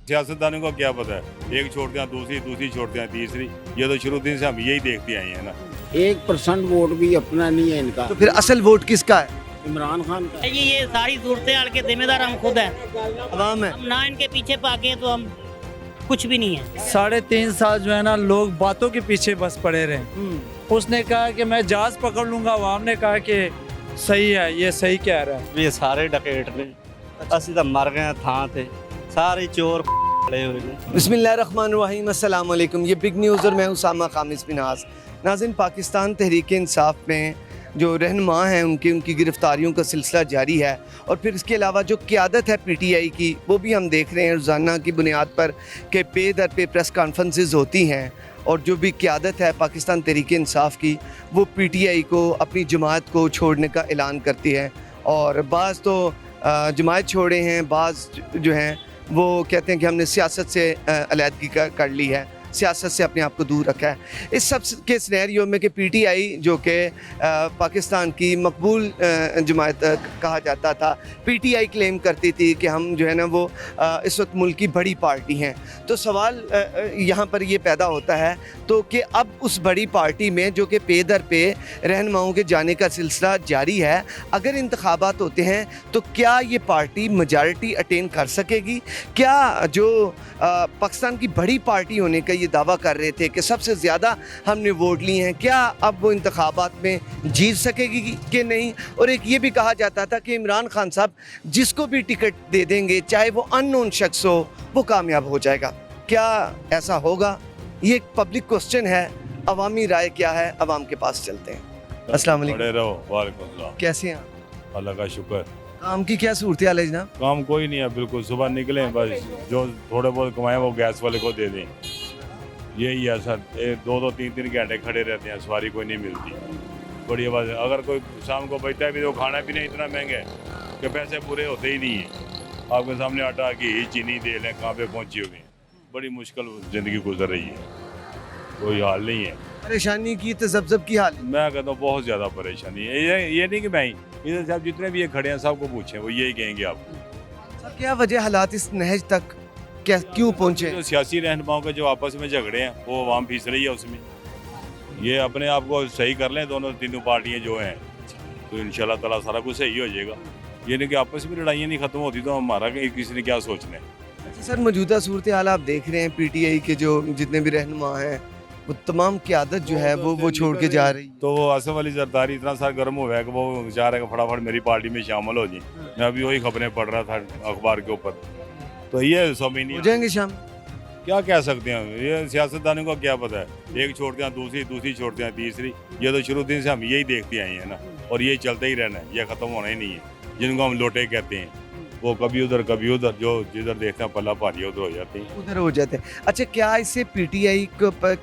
सियासतदानों को क्या पता है, एक छोड़ते हैं दूसरी, दूसरी छोड़ते हैं तीसरी। ये तो शुरू दिन से हम यही देखते आए हैं ना। 1% वोट भी अपना नहीं है इनका। तो फिर असल वोट किसका है? इमरान खान का। ये सारी सूरत हाल के जिम्मेदार हम खुद हैं। अवाम है। हम ना इनके पीछे भागे हैं तो हम कुछ भी नहीं है। 3.5 साल जो है ना लोग बातों के पीछे बस पड़े रहे। उसने कहा कि मैं जहाज पकड़ लूंगा, अवाम ने कहा कि सही है, ये सही कह रहा है। ये सारे डकैत ने, असि तो मर गए थां ते, सारे चोर खड़े हुए ने। बिस्मिल्लाहिर्रहमानिर्रहीम, अस्सलाम वालेकुम। ये बिग न्यूज़ और मैं उसामा खामिस बिनास। नाज़रीन, पाकिस्तान तहरीक इंसाफ में जो रहनुमा हैं उनकी गिरफ़्तारियों का सिलसिला जारी है, और फिर इसके अलावा जो क़यादत है PTI की वो भी हम देख रहे हैं रोज़ाना की बुनियाद पर कि पे दर पे प्रेस कॉन्फ्रेंसेस होती हैं, और जो भी क़यादत है पाकिस्तान तहरीक इंसाफ की वो PTI को, अपनी जमात को छोड़ने का ऐलान करती है। और बाज़ तो जमात छोड़े हैं, बाज़ जो हैं वो कहते हैं कि हमने सियासत से अलहदगी कर ली है, सियासत से अपने आप को दूर रखा है। इस सब के सिनेरियो में कि PTI जो कि पाकिस्तान की मकबूल जमात कहा जाता था, PTI क्लेम करती थी कि हम जो है ना वो इस वक्त मुल्क की बड़ी पार्टी हैं। तो सवाल यहाँ पर ये पैदा होता है तो कि अब उस बड़ी पार्टी में जो कि पे दर पे रहनुमाओं के जाने का सिलसिला जारी है, अगर इंतखाबात होते हैं तो क्या ये पार्टी मेजॉरिटी अटेन कर सकेगी? क्या जो पाकिस्तान की बड़ी पार्टी होने का ये दावा कर रहे थे कि सबसे ज़्यादा हमने वोट लिए हैं, क्या अब वो इंतखाबात में जीत सकेगी कि नहीं? और एक ये भी कहा जाता था कि इमरान खान साहब जिसको भी टिकट दे देंगे, चाहे वो अननोन शख्स हो, वो कामयाब हो जाएगा। क्या ऐसा होगा? ये एक पब्लिक क्वेश्चन है। अवामी राय क्या है? अवाम के पास चलते हैं। अस्सलाम वालेकुम। खड़े रहो। वालेकुम सलाम। कैसे हैं आप? अल्लाह का शुक्र। काम की क्या सूरत हाल है जनाब? काम कोई नहीं है, बिल्कुल सुबह निकले बस जो थोड़े बहुत कमाए वो गैस वाले को दे दें, यही है सर। 2-3 घंटे खड़े रहते हैं, सवारी कोई नहीं मिलती। बड़ी आवाज़, अगर कोई शाम को बचता है भी तो खाना पीना इतना महंगा है कि पैसे पूरे होते ही नहीं हैं। आपके सामने आटा घी चीनी दे लें, कहाँ पे पहुँची हुई है। बड़ी मुश्किल ज़िंदगी गुजर रही है, कोई हाल नहीं है। परेशानी की तजब्जब की हाल? मैं कहता हूँ बहुत ज़्यादा परेशानी है। ये नहीं कि मैं ही, इधर साहब जितने भी ये खड़े हैं सबको पूछें, वो यही कहेंगे आपको। सर, क्या वजह हालात इस नहज तक क्या क्यों पहुँचे? जो सियासी रहनुमाओं के जो आपस में झगड़े हैं वो आवाम फीस रही है उसमें। ये अपने आप को सही कर लें दोनों तीनों पार्टियां जो हैं, तो इंशाल्लाह ताला सारा कुछ सही हो जाएगा। ये नहीं कि आपस में लड़ाइयाँ नहीं ख़त्म होती तो हमारा किसी ने क्या सोचना है। अच्छा सर, मौजूदा सूरत हाल आप देख रहे हैं, PTI के जो जितने भी रहनुमा हैं वो तमाम क़यादत जो है वो छोड़ के जा रही है। तो वो आसिफ अली जरदारी इतना सारा गर्म हुआ है कि वो चाह रहे हैं कि फटाफट मेरी पार्टी में शामिल हो जाए। मैं अभी वही खबरें पढ़ रहा था अखबार के ऊपर, तो ये समझ नहीं हो जाएंगे शाम। क्या कह सकते हैं, ये सियासतदानों को क्या पता है, एक छोड़ते हैं दूसरी, दूसरी छोड़ते हैं तीसरी। ये तो शुरू दिन से हम यही देखते आए हैं ना, और ये चलता ही रहना है, ये ख़त्म होना ही नहीं है। जिनको हम लोटे कहते हैं वो कभी उधर कभी उधर, जो जिधर देखते हैं पल्ला भारी उधर हो जाते हैं, उधर हो जाते हैं। अच्छा, क्या इससे PTI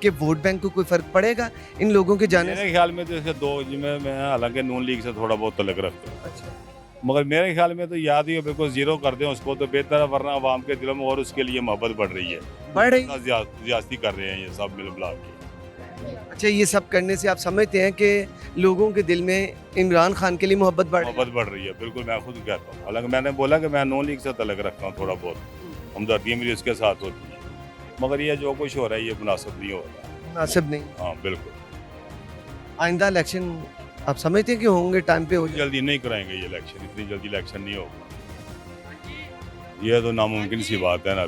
के वोट बैंक को कोई फ़र्क पड़ेगा इन लोगों के जाने से? मेरे ख्याल में तो इसके दो मैं हालांकि नून लीग से थोड़ा बहुत तलक रखता हूँ, अच्छा, मगर मेरे ख्याल में तो याद ही बिल्कुल जीरो कर दें उसको तो बेहतर है, वरना आवाम के दिलों में और उसके लिए मोहब्बत बढ़ रही है, बढ़ रही। ज्यादती कर रहे हैं ये सब मिल मिला के। अच्छा, ये सब करने से आप समझते हैं कि लोगों के दिल में इमरान खान के लिए मोहब्बत बढ़ रही है? मोहब्बत बढ़ रही है, बिल्कुल मैं खुद कहता हूँ। हालांकि मैंने बोला कि मैं नून लीग से तलक रखता हूँ, थोड़ा बहुत हमदर्दी मेरी उसके साथ होती है, मगर ये जो कुछ हो रहा है ये मुनासिब नहीं हो रहा। मुनासिब नहीं। हाँ बिल्कुल। आइंदा इलेक्शन आप समझते हैं कि होंगे टाइम पे? हो जाए? जल्दी नहीं कराएंगे ये इलेक्शन, इतनी जल्दी इलेक्शन नहीं होगा, ये तो नामुमकिन सी बात है ना।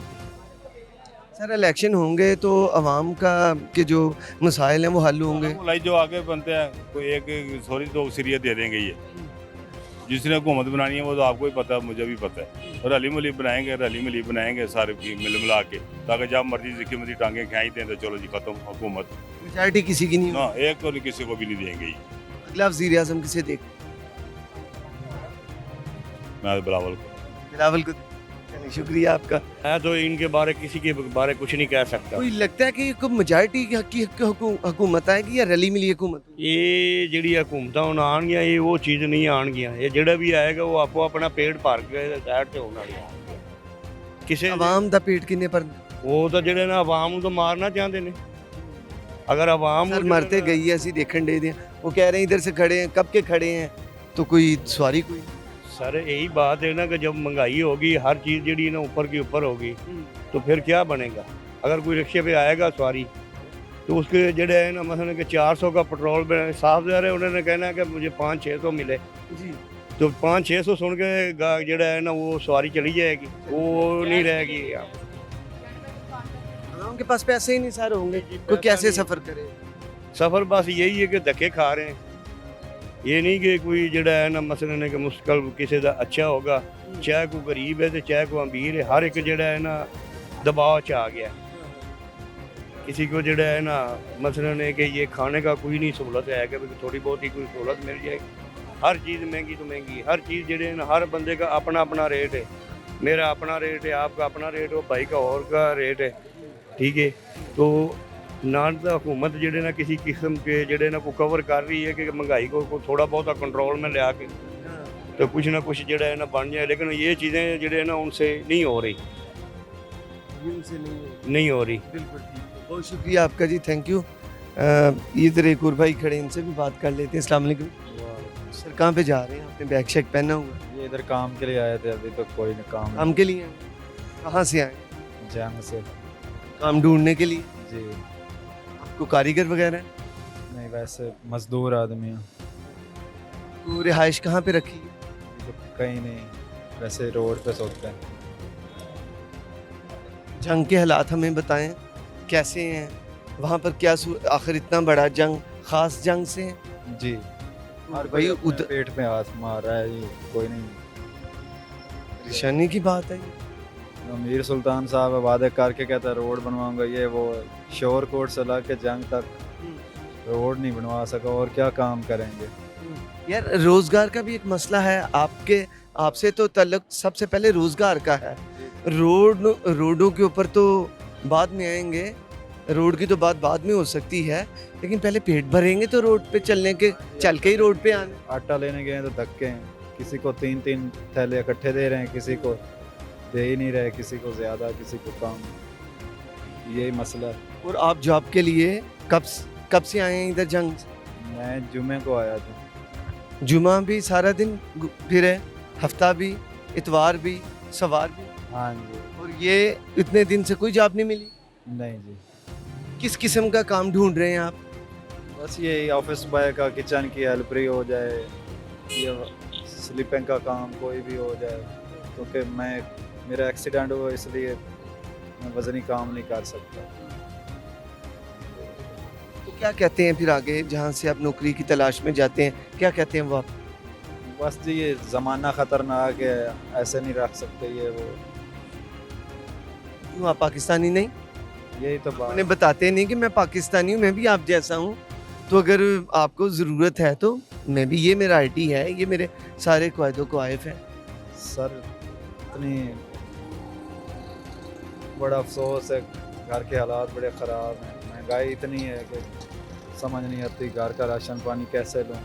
सर, इलेक्शन होंगे तो अवाम का के जो मसाइल हैं वो हल होंगे। जो आगे बनते हैं कोई एक सॉरी दो सीरियत दे देंगे, ये जिसने हुकूमत बनानी है वो तो आपको ही पता है, मुझे भी पता है। और रली मिली बनाएंगे सारे मिल मिला के, ताकि जब मर्जी जिसकी मर्जी टांगे खिलाई दें तो चलो जी खत्म हुकूमत। मेजॉरिटी किसी की नहीं ना एक तो किसी को भी नहीं देंगे ये। अगला वज़ीर आज़म किसे देख? मैं बिलावल को। चलिए, शुक्रिया आपका। मैं तो इनके बारे किसी के बारे कुछ नहीं कह सकता। कोई लगता है कि कोई मेजॉरिटी की हुकूमत आएगी या रली मिली हुकूमत? ये ਜਿਹੜੀ ਹਕੂਮਤਾਂ ਹੁਣ ਆਣਗੀਆਂ ਇਹ ਉਹ ਚੀਜ਼ ਨਹੀਂ ਆਣਗੀਆਂ। ਇਹ ਜਿਹੜਾ ਵੀ ਆਏਗਾ ਉਹ ਆਪੋ ਆਪਣਾ ਪੇਟ ਭਰ ਕੇ ਸਾਈਡ ਤੇ ਹੋਣ ਵਾਲੀ ਹੈ। ਕਿਸੇ आवाम ਦਾ पेट किन्ने पर? ਉਹ ਤਾਂ ਜਿਹੜੇ ਨਾ ਆਵਾਮ ਨੂੰ ਤਾਂ ਮਾਰਨਾ ਚਾਹੁੰਦੇ ਨੇ। अगर आवाम सर, मरते गई है, ਅਸੀਂ ਦੇਖਣ ਦੇ हैं। वो कह रहे हैं इधर से खड़े हैं, कब के खड़े हैं, तो कोई सवारी कोई सर यही बात है ना कि जब महंगाई होगी, हर चीज़ जी ना ऊपर की ऊपर होगी, तो फिर क्या बनेगा। अगर कोई रिक्शे पे आएगा सवारी तो उसके जड़े है ना मसलन कि 400 का पेट्रोल साफ जा रहे हैं, उन्होंने कहना है कि मुझे 500-600 मिले, जी। तो 500-600 सुन के जड़ा है ना वो सवारी चली जाएगी, वो नहीं रहेगी। उनके पास पैसे ही नहीं सारे होंगे, तो कैसे सफ़र करे। सफ़र बस यही है कि धक्के खा रहे हैं, ये नहीं कि कोई जड़ा है ना मसलन है कि मुश्किल किसी का अच्छा होगा, चाहे कोई गरीब है तो चाहे कोई अमीर है, हर एक जड़ा है ना दबाव च आ गया। किसी को जड़ा है ना मसलन है कि ये खाने का कोई नहीं सहूलत है कि थोड़ी बहुत ही कोई सहूलत मिल जाएगी। हर चीज़ महंगी तो महंगी, हर चीज़ जड़े है ना हर बंदे का अपना अपना रेट है, मेरा अपना रेट है, आपका अपना रेट है, भाई का और का रेट है, ठीक है। तो ना तो हुकूमत जड़े ना किसी किस्म के जड़े ना को कवर कर रही है कि महंगाई को थोड़ा बहुत कंट्रोल में ले आके तो कुछ ना कुछ जड़ा है ना बन जाए, लेकिन ये चीज़ें जड़े है ना उनसे नहीं हो रही, नहीं हो रही। बिल्कुल ठीक, बहुत शुक्रिया आपका जी, थैंक यू। इधर एक और भाई खड़े, इनसे भी बात कर लेते हैं। अस्सलाम वालेकुम सर, कहाँ पे जा रहे हैं? आपने बैग शैग पहना हुआ है? ये इधर काम के लिए आए थे, अभी तो कोई नहीं काम काम के लिए आए? कहाँ से आए? जंग से। काम ढूंढने के लिए? जी आपको कारीगर वगैरह है? नहीं, वैसे मजदूर आदमी हैं। तो रिहाइश कहाँ पे रखी है? तो कहीं नहीं, वैसे रोड पे सोते हैं। जंग के हालात हमें बताएं, कैसे हैं वहाँ पर? क्या आखिर इतना बड़ा जंग ख़ास जंग से है? जी, और भाई भाई उधर पेट पे हाथ मार रहा है, ये कोई नहीं। परेशानी की बात है। अमीर सुल्तान साहब वादे करके कहता है रोड बनवाऊंगा, ये वो शोर कोट से ला के जंग तक रोड नहीं बनवा सका, और क्या काम करेंगे। यार रोजगार का भी एक मसला है, आपसे तो तल्लुक सबसे पहले रोजगार का है। रोडों के ऊपर तो बाद में आएंगे, रोड की तो बात बाद में हो सकती है, लेकिन पहले पेट भरेंगे तो रोड पे चल के ही रोड पे आने। आटा लेने गए तो धक्के हैं, किसी को 3-3 थैले इकट्ठे दे रहे हैं, किसी को दे ही नहीं रहे, किसी को ज़्यादा, किसी को कम, यही मसला है। और आप जॉब के लिए कब से आए हैं इधर जंग? मैं जुमे को आया था। जुमा भी सारा दिन फिरे, हफ्ता भी, इतवार भी, सवार भी? हाँ जी। और ये इतने दिन से कोई जॉब नहीं मिली? नहीं जी, किस किस्म का काम ढूंढ रहे हैं आप? बस ये ऑफिस बॉय का, किचन की हेल्परी हो जाए, ये स्लीपिंग का काम कोई भी हो जाए, क्योंकि मेरा एक्सीडेंट हुआ इसलिए मैं वज़नी काम नहीं कर सकता। तो क्या कहते हैं फिर आगे, जहाँ से आप नौकरी की तलाश में जाते हैं, क्या कहते हैं वो आप? बस जी ये ज़माना ख़तरनाक है, ऐसे नहीं रख सकते, ये वो। क्यों आप पाकिस्तानी नहीं? यही तो बात। उन्हें बताते नहीं कि मैं पाकिस्तानी हूँ, मैं भी आप जैसा हूँ, तो अगर आपको ज़रूरत है तो मैं भी, ये मेरा आईटी है, ये मेरे सारे क़ायदो को आइफ है। सर इतनी बड़ा अफसोस है, घर के हालात बड़े ख़राब हैं, महंगाई इतनी है कि समझ नहीं आती, घर का राशन पानी कैसे लूँ,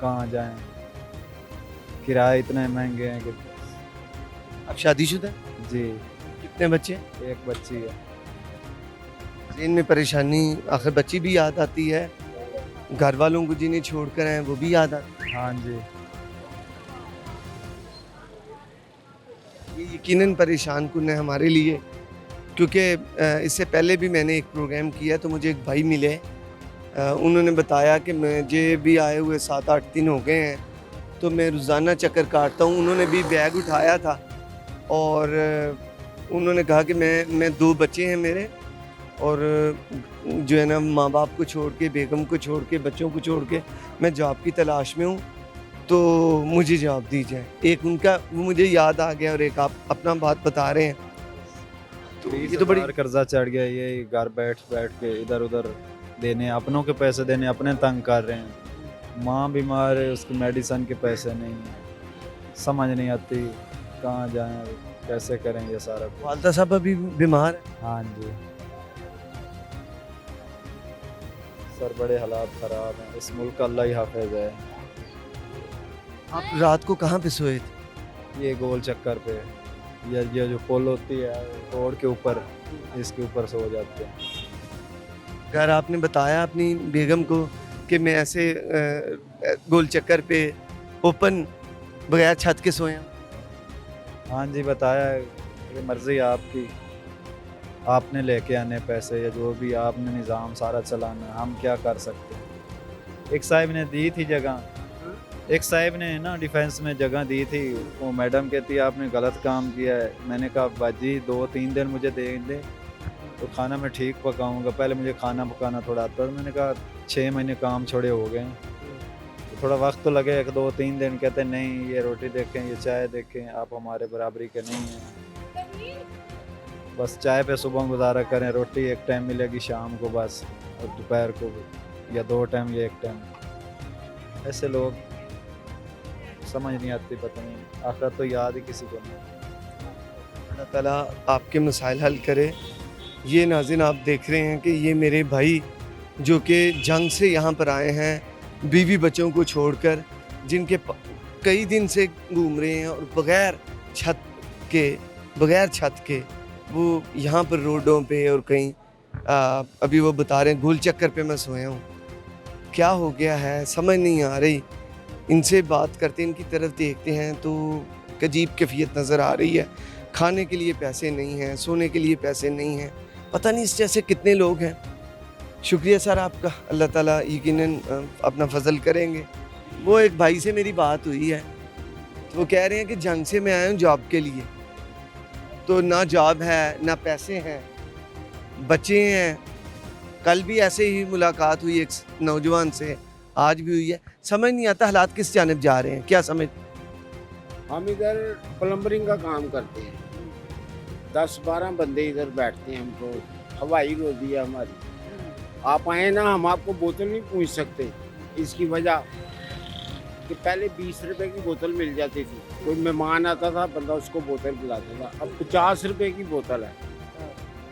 कहाँ जाएं, किराए इतने महंगे हैं कि। आप शादीशुदा? जी, कितने बच्चे? एक बच्ची है। इनमें परेशानी, आखिर बच्ची भी याद आती है, घर वालों को जिन्हें छोड़ कर आए वो भी याद आती हाँ जी। है। ये यकीनन परेशान कुन है हमारे लिए, क्योंकि इससे पहले भी मैंने एक प्रोग्राम किया तो मुझे एक भाई मिले, उन्होंने बताया कि मुझे भी आए हुए 7-8 दिन हो गए हैं, तो मैं रोज़ाना चक्कर काटता हूँ। उन्होंने भी बैग उठाया था और उन्होंने कहा कि मैं 2 बच्चे हैं मेरे, और जो है ना माँ बाप को छोड़ के, बेगम को छोड़ के, बच्चों को छोड़ के मैं जॉब की तलाश में हूँ, तो मुझे जॉब दी जाए। एक उनका वो मुझे याद आ गया, और एक आप अपना बात बता रहे हैं, तो ये तो बड़ी कर्जा चढ़ गया, ये घर बैठ के इधर उधर देने, अपनों के पैसे देने अपने तंग कर रहे हैं। माँ बीमार है, उसकी मेडिसिन के पैसे नहीं हैं, समझ नहीं आती कहाँ जाएं, कैसे करें ये सारा। वालदा साहब अभी बीमार है? हाँ जी सर, बड़े हालात ख़राब हैं, इस मुल्क का अल्लाह ही हाफिज है। आप रात को कहाँ पे सोए थे? ये गोल चक्कर पे, ये जो पुल होती है रोड के ऊपर, इसके ऊपर सो जाते हैं। घर आपने बताया अपनी बेगम को कि मैं ऐसे गोल चक्कर पे ओपन बगैर छत के सोए हैं? हाँ जी, बताया है कि मर्ज़ी आपकी, आपने लेके आने पैसे या जो भी आपने निज़ाम सारा चलाना, हम क्या कर सकते हैं। एक साहब ने दी थी जगह, एक साहब ने ना डिफेंस में जगह दी थी, वो मैडम कहती है आपने गलत काम किया है। मैंने कहा बाजी 2-3 दिन मुझे दे दे तो खाना मैं ठीक पकाऊंगा, पहले मुझे खाना पकाना थोड़ा आता है। मैंने कहा 6 महीने काम छोड़े हो गए हैं, तो थोड़ा वक्त तो लगे, 1-2-3 दिन। कहते नहीं ये रोटी देखें, ये चाय देखें, आप हमारे बराबरी के नहीं हैं, बस चाय पे सुबह गुजारा करें, रोटी एक टाइम मिलेगी शाम को बस, और दोपहर को या 2 टाइम या 1 टाइम। ऐसे लोग समझ नहीं आती, पता नहीं आखिर तो याद ही किसी को नहीं। अल्लाह ताला आपके मसाइल हल करे। ये नाज़रीन आप देख रहे हैं कि ये मेरे भाई जो कि जंग से यहाँ पर आए हैं, बीवी बच्चों को छोड़कर, जिनके कई दिन से घूम रहे हैं और बग़ैर छत के वो यहाँ पर रोडों पे और कहीं अभी वो बता रहे हैं गोल चक्कर पे मैं सोया हूँ। क्या हो गया है समझ नहीं आ रही। इनसे बात करते हैं, इनकी तरफ देखते हैं तो अजीब कैफियत नज़र आ रही है। खाने के लिए पैसे नहीं हैं, सोने के लिए पैसे नहीं हैं, पता नहीं इस जैसे कितने लोग हैं। शुक्रिया सर आपका, अल्लाह ताला यकीनन अपना फजल करेंगे। वो एक भाई से मेरी बात हुई है, तो वो कह रहे हैं कि जंग से मैं आया हूँ जॉब के लिए, तो ना जॉब है ना पैसे हैं, बच्चे हैं। कल भी ऐसे ही मुलाकात हुई एक नौजवान से, आज भी हुई है। समझ नहीं आता हालात किस जानिब जा रहे हैं, क्या समझ। हम इधर प्लम्बरिंग का काम करते हैं, 10-12 बंदे इधर बैठते हैं। हमको हवाई रोजी है हमारी। आप आए ना, हम आपको बोतल नहीं पूछ सकते, इसकी वजह कि पहले 20 रुपए की बोतल मिल जाती थी। कोई मेहमान आता था, बंदा उसको बोतल पिलाता था। अब 50 रुपए की बोतल है,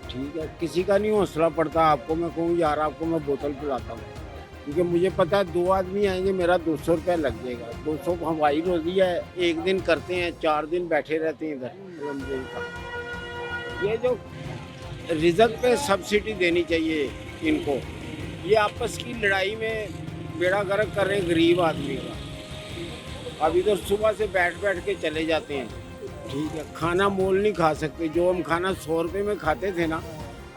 ठीक है। किसी का नहीं हौसला पड़ता आपको मैं कहूँ यार आपको मैं बोतल पिलाता हूँ, क्योंकि मुझे पता है 2 आदमी आएंगे, मेरा 200 रुपया लग जाएगा। 200 हवाई रोजी है, एक दिन करते हैं, 4 दिन बैठे रहते हैं इधर प्लम्बरिंग का। ये जो रिजल्ट पे सब्सिडी देनी चाहिए इनको। ये आपस की लड़ाई में बेड़ा गर्क कर रहे हैं गरीब आदमी का। अब इधर सुबह से बैठ के चले जाते हैं, ठीक है। खाना मोल नहीं खा सकते। जो हम खाना 100 रुपये में खाते थे ना,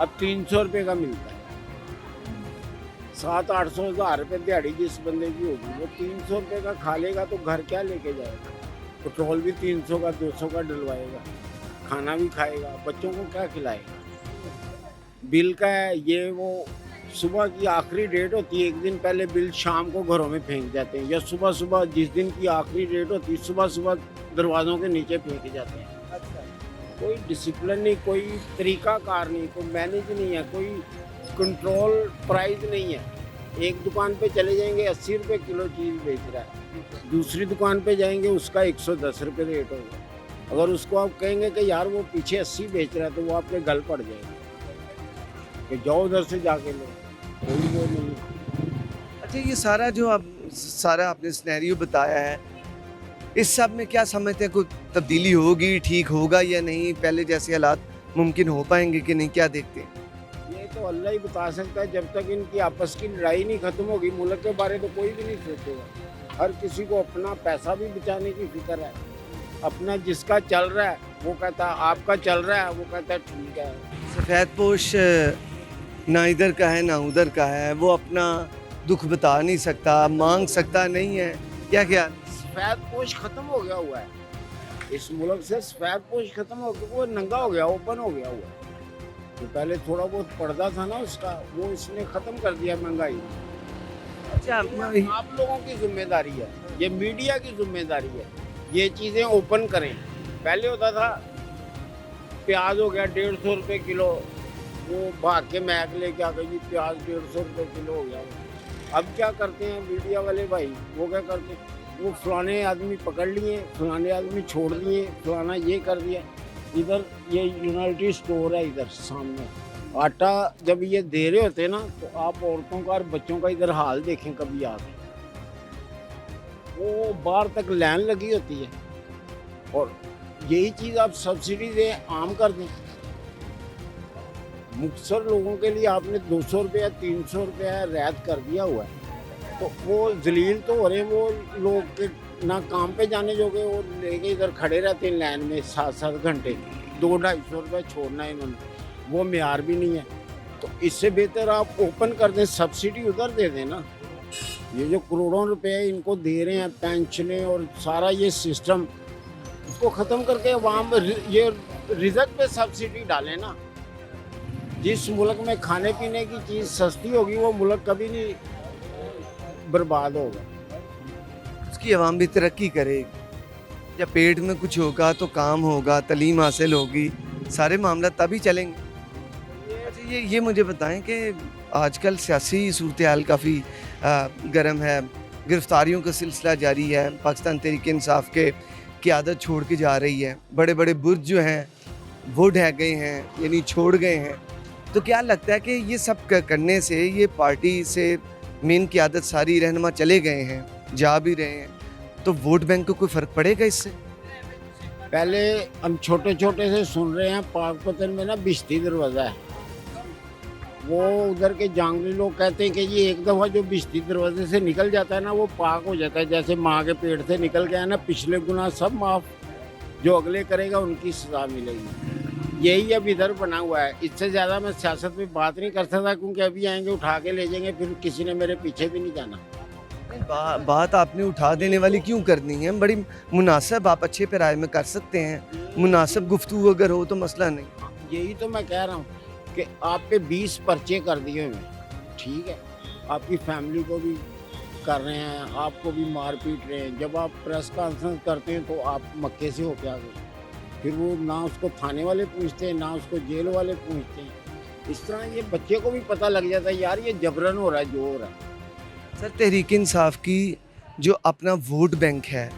अब 300 रुपये का मिलता है। 700-800 हज़ार रुपये दिहाड़ी जिस बंदे की होगी, वो 300 रुपये का खा लेगा तो घर क्या लेके जाएगा। पेट्रोल भी 300 का 200 का डलवाएगा, खाना भी खाएगा, बच्चों को क्या खिलाएगा। बिल का है ये, वो सुबह की आखिरी डेट होती है, एक दिन पहले बिल शाम को घरों में फेंक जाते हैं, या सुबह जिस दिन की आखिरी डेट होती है सुबह दरवाज़ों के नीचे फेंके जाते हैं। अच्छा। कोई डिसिप्लिन नहीं, कोई तरीक़ाकार नहीं, कोई मैनेज नहीं है, कोई कंट्रोल प्राइस नहीं है। एक दुकान पे चले जाएंगे 80 रुपये किलो चीज़ बेच रहा है, दूसरी दुकान पे जाएंगे उसका 110 रुपये रेट होगा। अगर उसको आप कहेंगे कि यार वो पीछे 80 बेच रहा है, तो वो आपके गल पड़ जाएगा कि जाओ उधर से जाके लो, कोई वो नहीं। अच्छा, ये सारा आपने सिनेरियो बताया है, इस सब में क्या समझते हैं, कोई तब्दीली होगी, ठीक होगा या नहीं, पहले जैसे हालात मुमकिन हो पाएंगे कि नहीं, क्या देखते हैं? ये तो अल्लाह ही बता सकता है। जब तक इनकी आपस की लड़ाई नहीं खत्म होगी, मुल्क के बारे तो कोई भी नहीं सोचेगा। हर किसी को अपना पैसा भी बचाने की फिक्र है। अपना जिसका चल रहा है वो कहता है आपका चल रहा है, वो कहता है ठीक है। सफ़ेद पोश ना इधर का है ना उधर का है, वो अपना दुख बता नहीं सकता, मांग सकता नहीं है, क्या क्या। सफ़ेद पोश ख़त्म हो गया हुआ है इस मुल्क से। सफ़ेद पोश ख़त्म हो गया, वो नंगा हो गया, ओपन हो गया हुआ है। जो पहले थोड़ा बहुत पर्दा था ना उसका, वो इसने ख़त्म कर दिया महंगाई। अच्छा, आप लोगों की जिम्मेदारी है, ये मीडिया की जिम्मेदारी है, ये चीज़ें ओपन करें। पहले होता था प्याज हो गया 150 रुपये किलो, वो भाग के मैक लेके आ गई जी प्याज 150 रुपये किलो हो गया। अब क्या करते हैं मीडिया वाले भाई, वो क्या करते हैं, वो फलाने आदमी पकड़ लिए, फलाने आदमी छोड़ दिए, फलाना ये कर दिया। इधर ये यूनाइटेड स्टोर है इधर सामने, आटा जब ये दे रहे होते ना, तो आप औरतों का और बच्चों का इधर हाल देखें कभी आके। वो बाहर तक लाइन लगी होती है, और यही चीज़ आप सब्सिडी दें, आम कर दें। मुक्तसर लोगों के लिए आपने 200 रुपया 300 रुपया रैयत कर दिया हुआ है, तो वो जलील तो हो रहे हैं वो लोग के ना काम पे जाने जोगे, वो लेके इधर खड़े रहते हैं लाइन में 7-7 घंटे, 200-250 रुपये छोड़ना है इन्होंने, वो म्यार भी नहीं है। तो इससे बेहतर आप ओपन कर दें, सब्सिडी उधर दे दें ना। ये जो करोड़ों रुपए इनको दे रहे हैं पेंशनें और सारा ये सिस्टम, इसको ख़त्म करके वहाँ ये रिजक पे सब्सिडी डालें ना। जिस मुल्क में खाने पीने की चीज़ सस्ती होगी वो मुल्क कभी नहीं बर्बाद होगा। उसकी आवाम भी तरक्की करेगी। जब पेट में कुछ होगा तो काम होगा, तालीम हासिल होगी, सारे मामला तभी चलेंगे। अच्छा, ये मुझे बताएं कि आजकल सियासी सूरत हाल काफ़ी गर्म है, गिरफ्तारियों का सिलसिला जारी है, पाकिस्तान तहरीक इंसाफ के क़यादत छोड़ के जा रही है, बड़े बड़े बुर्ज जो हैं वो ढह गए हैं, यानी छोड़ गए हैं। तो क्या लगता है कि ये सब करने से, ये पार्टी से मेन क़यादत सारी रहनुमा चले गए हैं, जा भी रहे हैं, तो वोट बैंक को कोई फ़र्क पड़ेगा इससे? पहले हम छोटे छोटे से सुन रहे हैं पाकपतन में ना बिश्ती दरवाज़ा है, वो उधर के जांगली लोग कहते हैं कि ये एक दफ़ा जो बिश्ती दरवाजे से निकल जाता है ना वो पाक हो जाता है, जैसे माँ के पेट से निकल गया ना, पिछले गुनाह सब माफ़, जो अगले करेगा उनकी सज़ा मिलेगी। यही अब इधर बना हुआ है। इससे ज़्यादा मैं सियासत में बात नहीं कर सकता, क्योंकि अभी आएंगे उठा के ले जाएंगे, फिर किसी ने मेरे पीछे भी नहीं जाना। बात आपने उठा देने वाली क्यों करनी है? बड़ी मुनासिब, आप अच्छे पे राय में कर सकते हैं, मुनासिब गुफ्तगू अगर हो तो मसला नहीं। यही तो मैं कह रहा हूँ कि आप पे 20 पर्चे कर दिए हुए, ठीक है, आपकी फैमिली को भी कर रहे हैं, आपको भी मार पीट रहे हैं। जब आप प्रेस कॉन्फ्रेंस करते हैं तो आप मक्के से होके आ गए, फिर वो ना उसको थाने वाले पूछते हैं ना उसको जेल वाले पूछते हैं। इस तरह ये बच्चे को भी पता लग जाता है यार ये जबरन हो रहा है, जो हो रहा है। सर, तहरीक इंसाफ की जो अपना वोट बैंक है,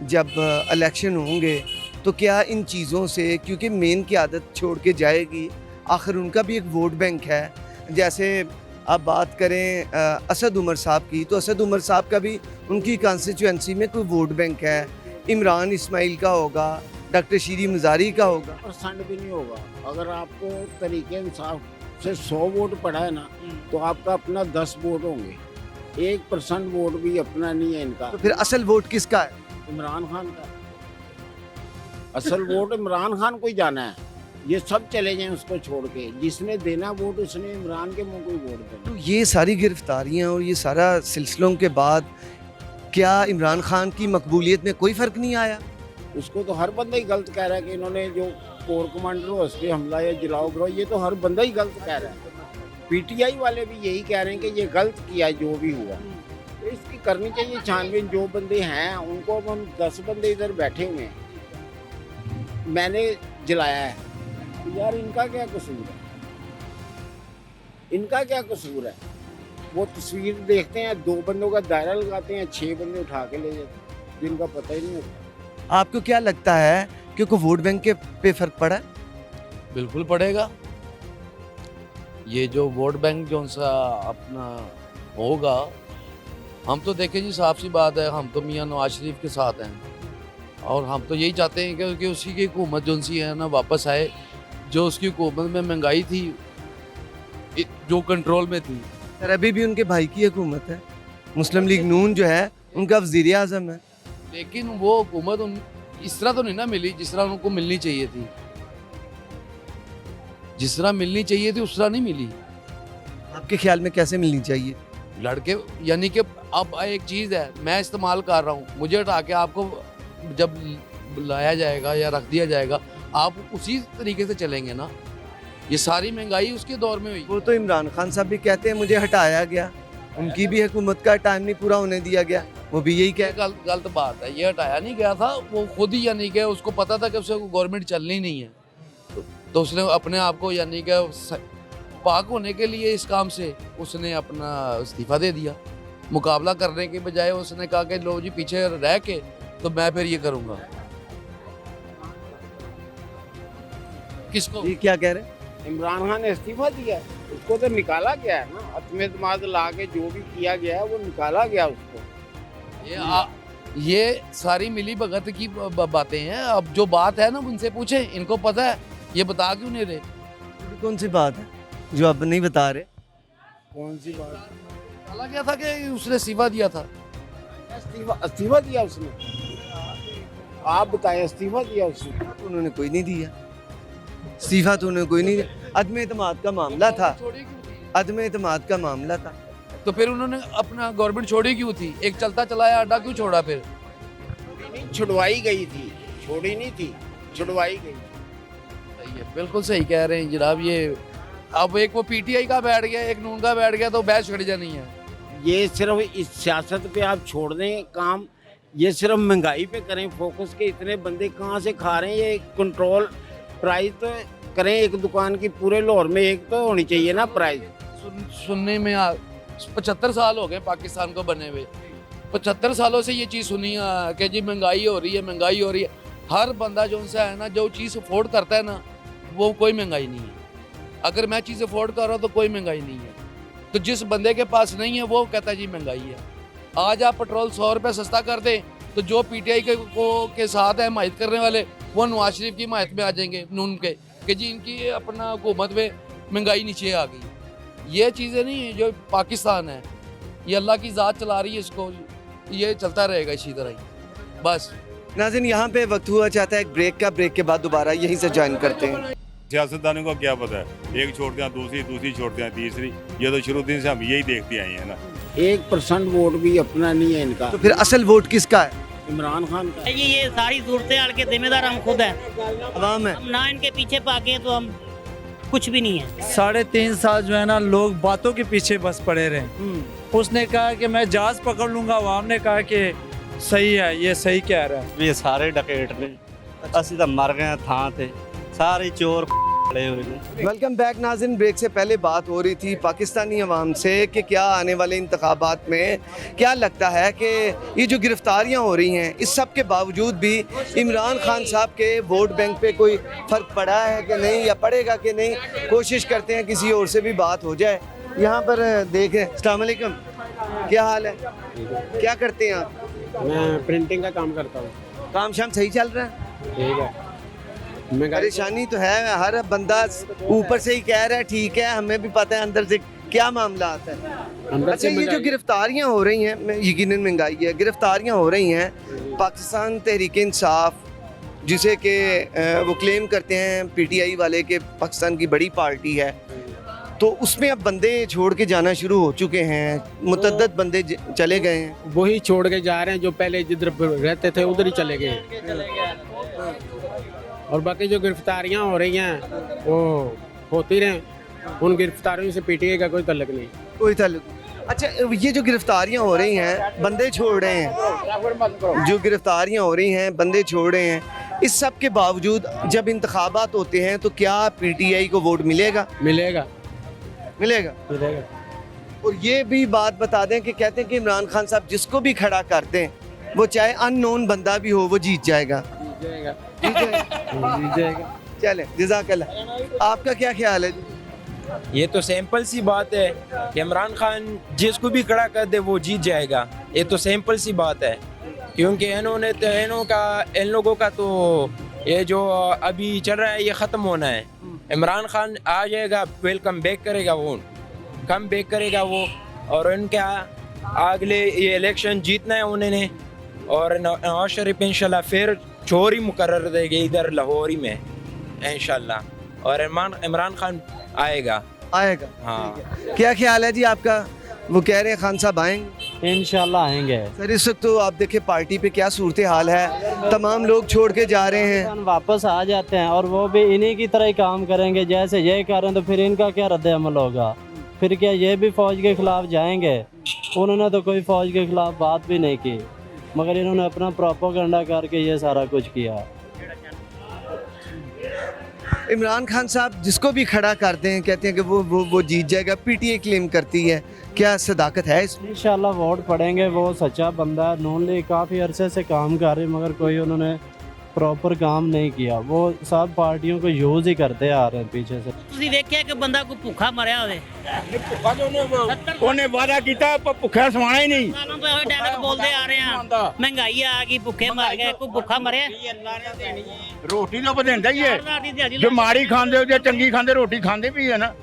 जब इलेक्शन होंगे तो क्या इन चीज़ों से, क्योंकि मेन की आदत छोड़ के जाएगी, आखिर उनका भी एक वोट बैंक है। जैसे आप बात करें असद उमर साहब की, तो असद उमर साहब का भी उनकी कॉन्स्टिट्यूंसी में कोई वोट बैंक है, इमरान इस्माइल का होगा, डॉक्टर शीरी मज़ारी का होगा। % भी नहीं होगा। अगर आपको तरीके इंसाफ से 100 वोट पड़ा है ना, तो आपका अपना 10 वोट होंगे, 1% वोट भी अपना नहीं है इनका। तो फिर असल वोट किसका है? इमरान खान का असल वोट इमरान खान को ही जाना है। ये सब चले जाएं उसको छोड़ के, जिसने देना वोट उसने इमरान के मुंह को ही वोट देना। तो ये सारी गिरफ्तारियां और ये सारा सिलसिलों के बाद क्या इमरान खान की मकबूलियत में कोई फ़र्क नहीं आया? उसको तो हर बंदा ही गलत कह रहा है कि इन्होंने जो कोर कमांडर हो उस पर हमला या जलाओ गिराओ, ये तो हर बंदा ही गलत कह रहा है। PTI वाले भी यही कह रहे हैं कि ये गलत किया जो भी हुआ, तो इसकी करनी चाहिए छानबीन। जो बंदे हैं उनको, अब हम 10 बंदे इधर बैठे हुए हैं, मैंने जलाया है, तो यार इनका क्या कसूर है? इनका क्या कसूर है? वो तस्वीर देखते हैं, 2 बंदों का दायरा लगाते हैं, 6 बंदे उठा के ले जाते हैं, जिनका पता ही नहीं होता। आपको क्या लगता है कि कोई वोट बैंक के पे फ़र्क पड़ा है? बिल्कुल पड़ेगा। ये जो वोट बैंक जो सा अपना होगा, हम तो देखें जी, साफ सी बात है, हम तो मियां नवाज शरीफ के साथ हैं और हम तो यही चाहते हैं कि उसी की हुकूमत जो सी है ना वापस आए, जो उसकी हुकूमत में महंगाई थी जो कंट्रोल में थी। सर, अभी भी उनके भाई की हुकूमत है, मुस्लिम लीग नून जो है उनका वज़ीर आज़म है, लेकिन वो हुकूमत इस तरह तो नहीं ना मिली जिस तरह उनको मिलनी चाहिए थी। जिस तरह मिलनी चाहिए थी उस तरह नहीं मिली। आपके ख्याल में कैसे मिलनी चाहिए? लड़के यानी कि अब एक चीज़ है, मैं इस्तेमाल कर रहा हूँ, मुझे हटा के आपको जब लाया जाएगा या रख दिया जाएगा, आप उसी तरीके से चलेंगे ना। ये सारी महंगाई उसके दौर में हुई। वो तो इमरान खान साहब भी कहते हैं मुझे हटाया गया, उनकी भी हुकूमत का टाइम नहीं पूरा होने दिया गया, वो भी यही कह। गलत बात है, ये हटाया नहीं गया था, वो खुद ही यानी कि उसको पता था कि उसे गवर्नमेंट चलनी नहीं है, तो उसने अपने आप को यानी कि पाक होने के लिए इस काम से उसने अपना इस्तीफा दे दिया। मुकाबला करने के बजाय उसने कहा कि लो जी पीछे रह के तो मैं फिर ये करूँगा। किसको? ये क्या कह रहे हैं? इमरान खान ने इस्तीफा दिया, उसको तो निकाला गया है ना, अतमेद ला के जो भी किया गया है वो निकाला गया उसको। ये सारी मिली भगत की बातें हैं। अब जो बात है ना उनसे पूछे, इनको पता है, ये बता क्यों नहीं रहे? कौन सी बात है जो आप नहीं बता रहे? कौन सी बात? निकाला गया था कि उसने इस्तीफा दिया था। इस्तीफा दिया उसने, आप बताएं, इस्तीफा दिया उसने? उन्होंने कोई नहीं दिया इस्तीफा, तो उन्होंने कोई नहीं दिया। अदम एतमाद का मामला था, अदम एतमाद का मामला था। तो फिर उन्होंने अपना गवर्नमेंट छोड़ी क्यों थी? एक चलता चलाया अड्डा क्यों छोड़ा फिर? छुड़वाई गई थी, छोड़ी नहीं थी, छुड़वाई गई। सही है, बिल्कुल सही कह रहे हैं जनाब। ये अब एक वो पीटीआई का बैठ गया, एक नून का बैठ गया, तो बहस छिड़ जानी है। ये सिर्फ इस सियासत पे आप छोड़ दें काम, ये सिर्फ महंगाई पे करें फोकस, के इतने बंदे कहाँ से खा रहे हैं। ये कंट्रोल प्राइस तो करें, एक दुकान की पूरे लाहौर में एक तो होनी चाहिए ना प्राइस। सुनने में 75 साल हो गए पाकिस्तान को बने हुए, 75 सालों से ये चीज़ सुनी कि जी महंगाई हो रही है, महंगाई हो रही है। हर बंदा जो उनसे है ना, जो चीज़ अफोर्ड करता है ना, वो कोई महंगाई नहीं है। अगर मैं चीज़ अफोर्ड कर रहा हूँ तो कोई महंगाई नहीं है। तो जिस बंदे के पास नहीं है वो कहता है जी महंगाई है। आज आप पेट्रोल 100 रुपये सस्ता कर दें तो जो पीटीआई के साथ है हिमायत करने वाले, वो नवाज शरीफ की हिमायत में आ जाएंगे, नून के, कि जी इनकी अपना हुकूमत में महंगाई नीचे आ गई। ये चीज़ें नहीं है जो पाकिस्तान है, ये अल्लाह की ज़ात चला रही है इसको, ये चलता रहेगा इसी तरह ही बस। नाज़रीन, यहाँ पे वक्त हुआ चाहता है एक ब्रेक का, ब्रेक के बाद दोबारा यहीं से ज्वाइन करते हैं। सियासतदानों को क्या पता है, एक छोड़ते हैं दूसरी, दूसरी छोड़ते हैं तीसरी। ये तो शुरू दिन से हम यही देखते आए हैं ना। 1% वोट भी अपना नहीं है इनका। तो फिर असल वोट किसका है? इमरान खान का। ये सारी सूरतें हाल के जिम्मेदार हम खुद हैं, अवाम है। हम ना इनके पीछे भागे तो हम कुछ भी नहीं है। 3.5 साल जो है ना, लोग बातों के पीछे बस पड़े रहे। उसने कहा कि मैं जहाज पकड़ लूंगा, अवाम ने कहा कि सही है, ये सही कह रहा है। ये सारे डकैत ने, असि तो मर गए थां ते, सारे चोर खड़े हुए ने। वेलकम बैक नाज़रीन। ब्रेक से पहले बात हो रही थी पाकिस्तानी अवाम से कि क्या आने वाले इंतखाबात में क्या लगता है कि ये जो गिरफ्तारियां हो रही हैं, इस सब के बावजूद भी इमरान खान साहब के वोट बैंक पे कोई फ़र्क पड़ा है कि नहीं, या पड़ेगा कि नहीं। कोशिश करते हैं किसी और से भी बात हो जाए। यहाँ पर देखें, अस्सलाम वालेकुम, क्या हाल है, क्या करते हैं आप? मैं प्रिंटिंग का काम करता हूँ। काम शाम सही चल रहा है? ठीक है। परेशानी तो है, हर बंदा ऊपर से ही कह रहा है ठीक है, हमें भी पता है अंदर से क्या मामला आता है। अच्छा, ये जो गिरफ्तारियां हो रही हैं, यकीनन महंगाई है, गिरफ्तारियां हो रही हैं, पाकिस्तान तहरीक इंसाफ जिसे कि वो क्लेम करते हैं पीटीआई वाले के पाकिस्तान की बड़ी पार्टी है, तो उसमें अब बंदे छोड़ के जाना शुरू हो चुके हैं, मुतअद्दिद बंदे चले गए हैं। वही छोड़ के जा रहे हैं जो पहले जिधर रहते थे उधर ही चले गए। और बाकी जो गिरफ्तारियां हो रही हैं वो होती रहें, उन गिरफ्तारियों से पीटीआई का कोई तल्लुक नहीं। कोई ताल्लुक। अच्छा, ये जो गिरफ्तारियां हो रही हैं, बंदे छोड़ रहे हैं, जो गिरफ्तारियां हो रही हैं, बंदे छोड़ रहे हैं, इस सब के बावजूद जब इंतखाबात होते हैं तो क्या पीटीआई को वोट मिलेगा? मिलेगा, मिलेगा, मिलेगा। और ये भी बात बता दें कि कहते हैं कि इमरान खान साहब जिसको भी खड़ा कर दें, वो चाहे अननोन बंदा भी हो, वो जीत जाएगा। जीत जाएगा। चले, जज़ाकल्लाह। आपका क्या ख्याल है? ये तो सिंपल सी बात है कि इमरान खान जिसको भी खड़ा कर दे वो जीत जाएगा। ये तो सिंपल सी बात है, क्योंकि इन्होंने तो इन लोगों का तो ये जो अभी चल रहा है ये ख़त्म होना है। इमरान खान आ जाएगा, वेलकम बैक करेगा, वो कम बैक करेगा वो, और उनका अगले ये इलेक्शन जीतना है उन्होंने, और नवाज शरीफ इंशाल्लाह फिर चोरी मुकर्रर देंगे इधर लाहौर ही में इंशाल्लाह, और इमरान खान आएगा। हाँ। क्या ख्याल है जी आपका? वो कह रहे हैं खान साहब आएंगे, इंशाल्लाह आएंगे। सर इस वक्त तो आप देखें पार्टी पे क्या सूरत हाल है, तमाम लोग छोड़ के जा रहे हैं, वापस आ जाते हैं और वो भी इन्हीं की तरह ही काम करेंगे जैसे ये कर रहे हैं, तो फिर इनका क्या रद्द अमल होगा? फिर क्या ये भी फौज के खिलाफ जाएंगे? उन्होंने तो कोई फौज के खिलाफ बात भी नहीं की, मगर इन्होंने अपना प्रोपेगेंडा करके ये सारा कुछ किया। इमरान खान साहब जिसको भी खड़ा करते हैं कहते हैं कि वो जीत जाएगा, पीटीआई क्लेम करती है, क्या सदाकत है इसमें? इंशाल्लाह वोट पड़ेंगे, वो सच्चा बंदा है। नून लीग काफ़ी अरसे से काम कर रही, मगर कोई उन्होंने प्रॉपर काम नहीं किया। वो सब पार्टियों को यूज़ ही करते आ रहे हैं पीछे से। ਤੁਸੀਂ ਵੇਖਿਆ ਕਿ ਬੰਦਾ ਕੋਈ ਭੁੱਖਾ ਮਰਿਆ ਹੋਵੇ? ਉਹਨੇ ਵਾਅਦਾ ਕੀਤਾ ਆਪਾਂ ਭੁੱਖਿਆ ਸਵਾਣਾ ਹੀ ਨਹੀਂ। ਸਾਲਾਂ ਤੋਂ ਇਹੋ ਡਾਇਲੌਗ ਬੋਲਦੇ ਆ ਰਹੇ ਆ, ਮਹਿੰਗਾਈ ਆ ਗਈ, ਭੁੱਖੇ ਮਰ ਗਏ, ਕੋਈ ਭੁੱਖਾ ਮਰਿਆ? ਰੋਟੀ ਤਾਂ ਵਧੇਂਦਾ ਹੀ ਹੈ, ਜੇ ਮਾੜੀ ਖਾਂਦੇ ਹੋ ਜੇ ਚੰਗੀ ਖਾਂਦੇ ਰੋਟੀ ਖਾਂਦੇ ਵੀ ਹੈ ਨਾ।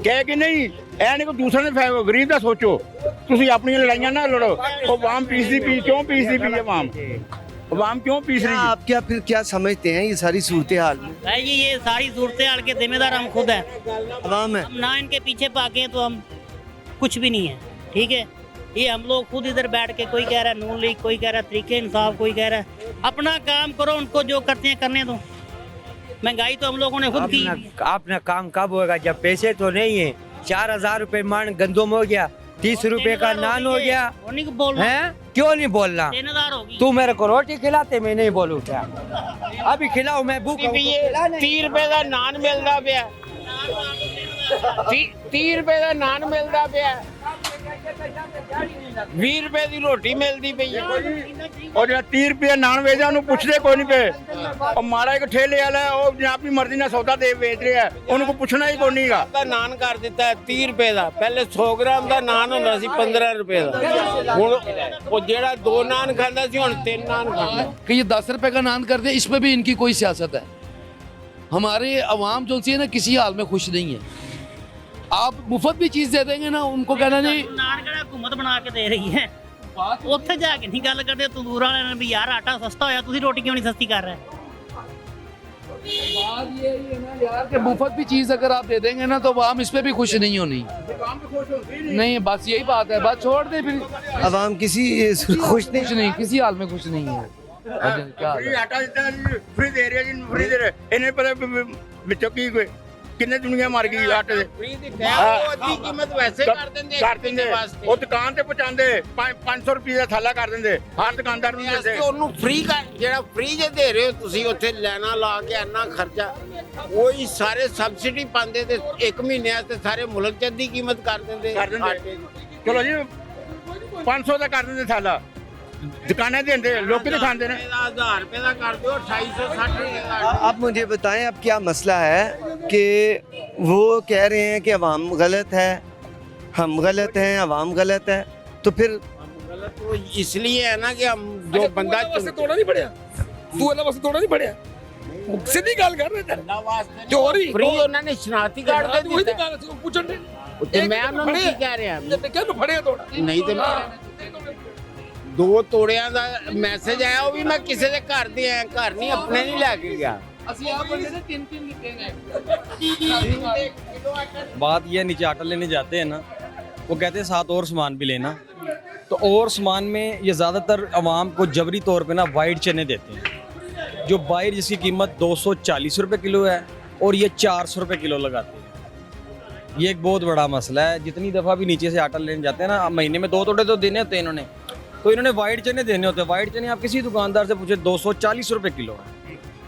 ਕਹੇ ਕਿ ਨਹੀਂ ਇਹ ਨਹੀਂ ਕੋਈ ਦੂਸਰੇ ਦੇ ਗਰੀਬ ਦਾ ਸੋਚੋ ਤੁਸੀਂ ਆਪਣੀਆਂ ਲੜਾਈਆਂ ਨਾ ਲੜੋ ਉਹ ਆਵਾਮ ਪੀਸਦੀ ਪੀ ਕਿਉਂ ਪੀਸਦੀ ਪਈ ਹੈ आवाम क्यों पीस रही है? आप क्या फिर क्या समझते हैं ये सारी सूरत हाल में? भाई जी ये सारी सूरत हाल के जिम्मेदार हम खुद हैं, अवाम है। हम ना इनके पीछे भागे तो हम कुछ भी नहीं है, ठीक है। ये हम लोग खुद इधर बैठ के, कोई कह रहा है नून लीग, कोई कह रहा है तरीके इंसाफ, कोई कह रहा है अपना काम करो, उनको जो करते हैं करने दो। महंगाई तो हम लोगों ने खुद की। अपना काम कब होगा जब पैसे तो नहीं है। 4,000 रुपए मान गंदम हो गया, 30 रुपए का नान हो गया है। क्यों नहीं बोलना? तू मेरे को रोटी खिलाते मैं नहीं बोलूँ क्या? अभी खिलाओ मैं भूख 30 रुपए का नान मिलता पिया 30 रुपए का नान मिलता पिया 20 रुपए की रोटी मिलती पई है और ਜਿਹੜਾ 30 ਰੁਪਏ ਨਾਨ ਵੇਚਦਾ ਉਹਨੂੰ ਪੁੱਛਦੇ ਕੋਈ ਨਹੀਂ ਪਏ ਉਹ ਮਾੜਾ ਇੱਕ ਠੇਲੇ ਵਾਲਾ ਉਹ ਆਪਣੀ ਮਰਜ਼ੀ ਨਾਲ ਸੌਦਾ ਦੇ ਵੇਚ ਰਿਹਾ ਉਹਨੂੰ ਕੋਈ ਪੁੱਛਣਾ ਹੀ ਕੋਈ ਨਹੀਂਗਾ ਦਾ ਨਾਨ ਕਰ ਦਿੱਤਾ ਹੈ 30 रुपए ਦਾ ਪਹਿਲੇ 100 ਗ੍ਰਾਮ ਦਾ ਨਾਨ ਹੁੰਦਾ ਸੀ 15 रुपए ਦਾ ਹੁਣ ਉਹ ਜਿਹੜਾ 2 ਨਾਨ ਖਾਂਦਾ ਸੀ ਹੁਣ 3 ਨਾਨ ਖਾਂਦਾ कि ये 10 रुपए का नान कर दे, इसमें भी इनकी कोई सियासत है। हमारे अवाम जो सी है ना किसी हाल में खुश नहीं है। आप मुफ्त भी चीज दे देंगे ना उनको कहना नहीं नान किहड़ा हुकूमत बना के दे रही है, ਉੱਥੇ ਜਾ ਕੇ ਨਹੀਂ ਗੱਲ ਕਰਦੇ ਤੰਦੂਰ ਵਾਲਿਆਂ ਨੇ ਵੀ ਯਾਰ ਆਟਾ ਸਸਤਾ ਹੋਇਆ ਤੁਸੀਂ ਰੋਟੀ ਕਿਉਂ ਨਹੀਂ ਸਸਤੀ ਕਰ ਰਹੇ। बात ये है ना यार कि मुफ्त भी चीज अगर आप दे देंगे ना तो आवाम इस पे भी खुश नहीं होनी। नहीं बस यही बात है, बस छोड़ दे फिर। अवाम किसी खुश नहीं किसी हाल में खुश नहीं है। क्या ਫ੍ਰੀ ਆਟਾ ਦਿੱਤਾ ਜੀ ਫ੍ਰੀ ਦੇ ਰਿਹਾ ਜੀ ਫ੍ਰੀ ਦੇ ਰਿਹਾ ਇਹਨੇ ਪਤਾ ਵਿੱਚੋਂ ਕੀ ਕੋਈ ਕਿੰਨੇ ਦੁਨੀਆ ਮਰ ਗਈ ਆਟੇ ਦੇ ਫ੍ਰੀ ਦੀ ਉਹ ਅੱਧੀ ਕੀਮਤ ਵੈਸੇ ਕਰ ਦਿੰਦੇ ਵਾਸਤੇ ਉਹ ਦੁਕਾਨ ਤੇ ਪਹੁੰਚਾਉਂਦੇ 500 ਰੁਪਏ ਦਾ ਥਾਲਾ ਕਰ ਦਿੰਦੇ ਹਰ ਦੁਕਾਨਦਾਰ ਨੂੰ ਦਿੰਦੇ ਉਹਨੂੰ ਫ੍ਰੀ ਕਰ ਜਿਹੜਾ ਫ੍ਰੀ ਜੇ ਦੇ ਰਹੇ ਹੋ ਤੁਸੀਂ ਉੱਥੇ ਲੈਣਾ ਲਾ ਕੇ ਇੰਨਾ ਖਰਚਾ ਉਹੀ ਸਾਰੇ ਸਬਸਿਡੀ ਪਾਉਂਦੇ ਤੇ 1 ਮਹੀਨੇ ਤੇ ਸਾਰੇ ਮੁਲਕ ਚ ਅੱਧੀ ਕੀਮਤ ਕਰ ਦਿੰਦੇ ਚਲੋ ਜੀ 500 ਦਾ ਕਰ ਦਿੰਦੇ ਥਾਲਾ दुकानें देंगे लोग भी खाते हैं 1000 रुपए का कर दो 260 आप मुझे बताएं अब क्या मसला है कि वो कह रहे हैं कि अवाम गलत है, हम गलत हैं, अवाम गलत है, तो फिर गलत तो इसलिए है ना कि हम जो बंदा तोड़ा नहीं पड़िया तू अल्लाह वास्ते तोड़ा नहीं पड़िया सीधी गल कर रहे चोरी फ्री उन्होंने शनाती कार्ड दे वही गल पूछण दे ਤੇ ਮੈਂ ਉਹਨਾਂ ਨੂੰ ਕੀ ਕਹਿ ਰਿਹਾ ਤੇ ਕਿਹਨੂੰ ਫੜਿਆ ਤੋੜਾ ਨਹੀਂ ਤੇ ਦੋ ਤੋੜਿਆਂ ਦਾ ਮੈਸੇਜ ਆਇਆ ਉਹ ਵੀ ਮੈਂ ਕਿਸੇ ਦੇ ਘਰ ਦੇ ਆਇਆ ਘਰ ਨਹੀਂ ਆਪਣੇ ਨਹੀਂ ਲੈ ਕੇ ਗਿਆ ਅਸੀਂ ਆਪ ਬੰਦੇ ਨੇ 3-3 लिखे हैं। बात ये नीचे आटा लेने जाते हैं ना वो कहते हैं साथ और सामान भी लेना, तो और सामान में ये ज़्यादातर आवाम को जबरी तौर पे ना वाइट चने देते हैं जो वाइट जिसकी कीमत 240 रुपये किलो है और ये 400 रुपये किलो लगाते हैं। ये एक बहुत बड़ा मसला है। जितनी दफ़ा भी नीचे से आटा लेने जाते हैं ना महीने में 2 तोड़े तो देने होते हैं इन्होंने, तो इन्होंने वाइट चने देने होते हैं। वाइट चने आप किसी दुकानदार से पूछे 240 रुपये किलो है,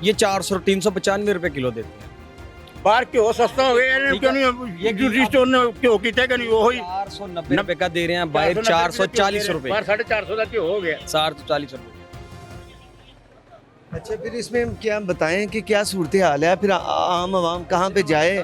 ये 400-395 रुपये किलो देते हैं। बाहर घ्यो सस्ता हो गया क्यों नहीं दूसरी स्टोर ने घ्यो कितने का नहीं वो ही 490 रुपये का दे रहे हैं, बाहर 440 रुपये, 450 का घ्यो हो गया 440 रुपये। अच्छा फिर इसमें क्या बताएं कि क्या सूरत हाल है, फिर आम आवाम कहाँ पे जाए?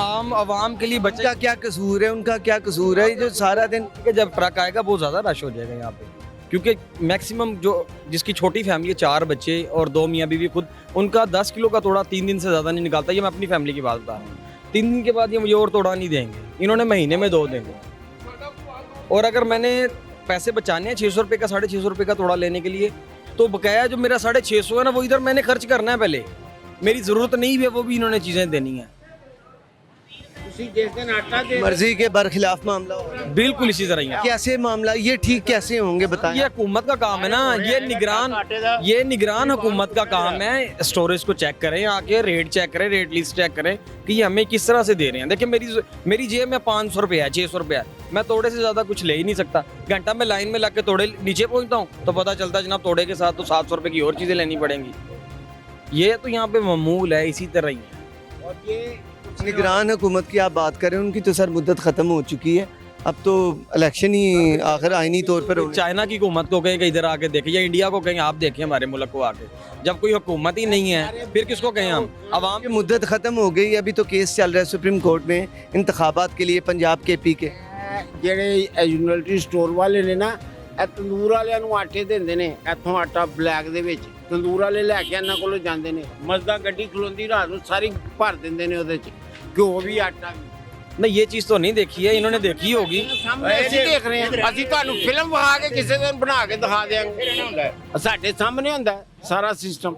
आम आवाम के लिए बच्चे का क्या कसूर है, उनका क्या कसूर है जो सारा दिन जब ट्रक आएगा बहुत ज़्यादा रश हो जाएगा यहाँ पे, क्योंकि मैक्सिमम जो जिसकी छोटी फैमिली है 4 बच्चे और 2 मियाँ बीवी खुद, उनका 10 किलो का तोड़ा 3 दिन से ज़्यादा नहीं निकालता। ये मैं अपनी फैमिली की बात बता रहा हूँ। 3 दिन के बाद ये मुझे और तोड़ा नहीं देंगे, इन्होंने महीने में 2 देंगे। और अगर मैंने पैसे बचाने हैं 600 रुपये का 650 रुपये का तोड़ा लेने के लिए, तो बकाया जो मेरा 650 है ना वो इधर मैंने खर्च करना है पहले, मेरी ज़रूरत नहीं है वो भी इन्होंने चीज़ें देनी है। जिस दिन आटा दे मर्जी के बरखिलाफ मामला हो, बिल्कुल इसी तरह ही है। कैसे मामला ये ठीक कैसे होंगे बताएं? ये हुकूमत का काम है ना, ये निगरान हुकूमत का काम है। स्टोरेज को चेक करें, आके रेट चेक करें, रेट लिस्ट चेक करें कि ये हमें किस तरह से दे रहे हैं। देखिए मेरी जेब में 500 रुपये है, 600 रुपये है, मैं तोड़े से ज़्यादा कुछ ले ही नहीं सकता। घंटा में लाइन में लग के तोड़े नीचे पहुँचता हूँ तो पता चलता है जनाब तोड़े के साथ तो 700 रुपये की और चीज़ें लेनी पड़ेंगी। ये तो यहाँ पे मामूल है, इसी तरह ही है। और ये निगरान हुकूमत की आप बात करें, उनकी तो सर मुद्दत ख़त्म हो चुकी है, अब तो इलेक्शन ही आखिर आईनी तौर पर चाइना की हुकूमत को कहें कि इधर आके देखें, या इंडिया को कहें आप देखें हमारे मुल्क को आके। जब कोई हुकूमत ही नहीं है फिर किसको कहें हम? आवाम की मुद्दत ख़त्म हो गई, अभी तो केस चल रहा है सुप्रीम कोर्ट में इंतखाबात के लिए पंजाब के पी के। ਜਿਹੜੇ ਯੂਨਿਵਰਸਿਟੀ ਸਟੋਰ ਵਾਲੇ ਨੇ ਨਾ ਇਹ ਤੰਦੂਰ ਵਾਲਿਆਂ ਨੂੰ ਆਟੇ ਦਿੰਦੇ ਨੇ, ਇੱਥੋਂ ਆਟਾ ਬਲੈਕ ਦੇ ਵਿੱਚ ਤੰਦੂਰ ਵਾਲੇ ਲੈ ਕੇ ਇਹਨਾਂ ਕੋਲੋਂ ਜਾਂਦੇ ਨੇ, ਮਜ਼ਦਾ ਗੱਡੀ ਖਲੋਂਦੀ ਰਾਤ ਨੂੰ ਸਾਰੀ ਭਰ ਦਿੰਦੇ ਨੇ ਉਹਦੇ 'ਚ ਘਿਓ ਵੀ ਆਟਾ ਵੀ। नहीं ये चीज़ तो नहीं देखी है, इन्होंने देखी होगी। ਅਸੀਂ ਦੇਖ ਰਹੇ ਹਾਂ, ਅਸੀਂ ਤੁਹਾਨੂੰ ਫਿਲਮ ਵਿਖਾ ਕੇ ਕਿਸੇ ਦਿਨ ਬਣਾ ਕੇ ਦਿਖਾ ਦਿਆਂਗੇ। ਸਾਡੇ ਸਾਹਮਣੇ ਹੁੰਦਾ ਸਾਰਾ ਸਿਸਟਮ।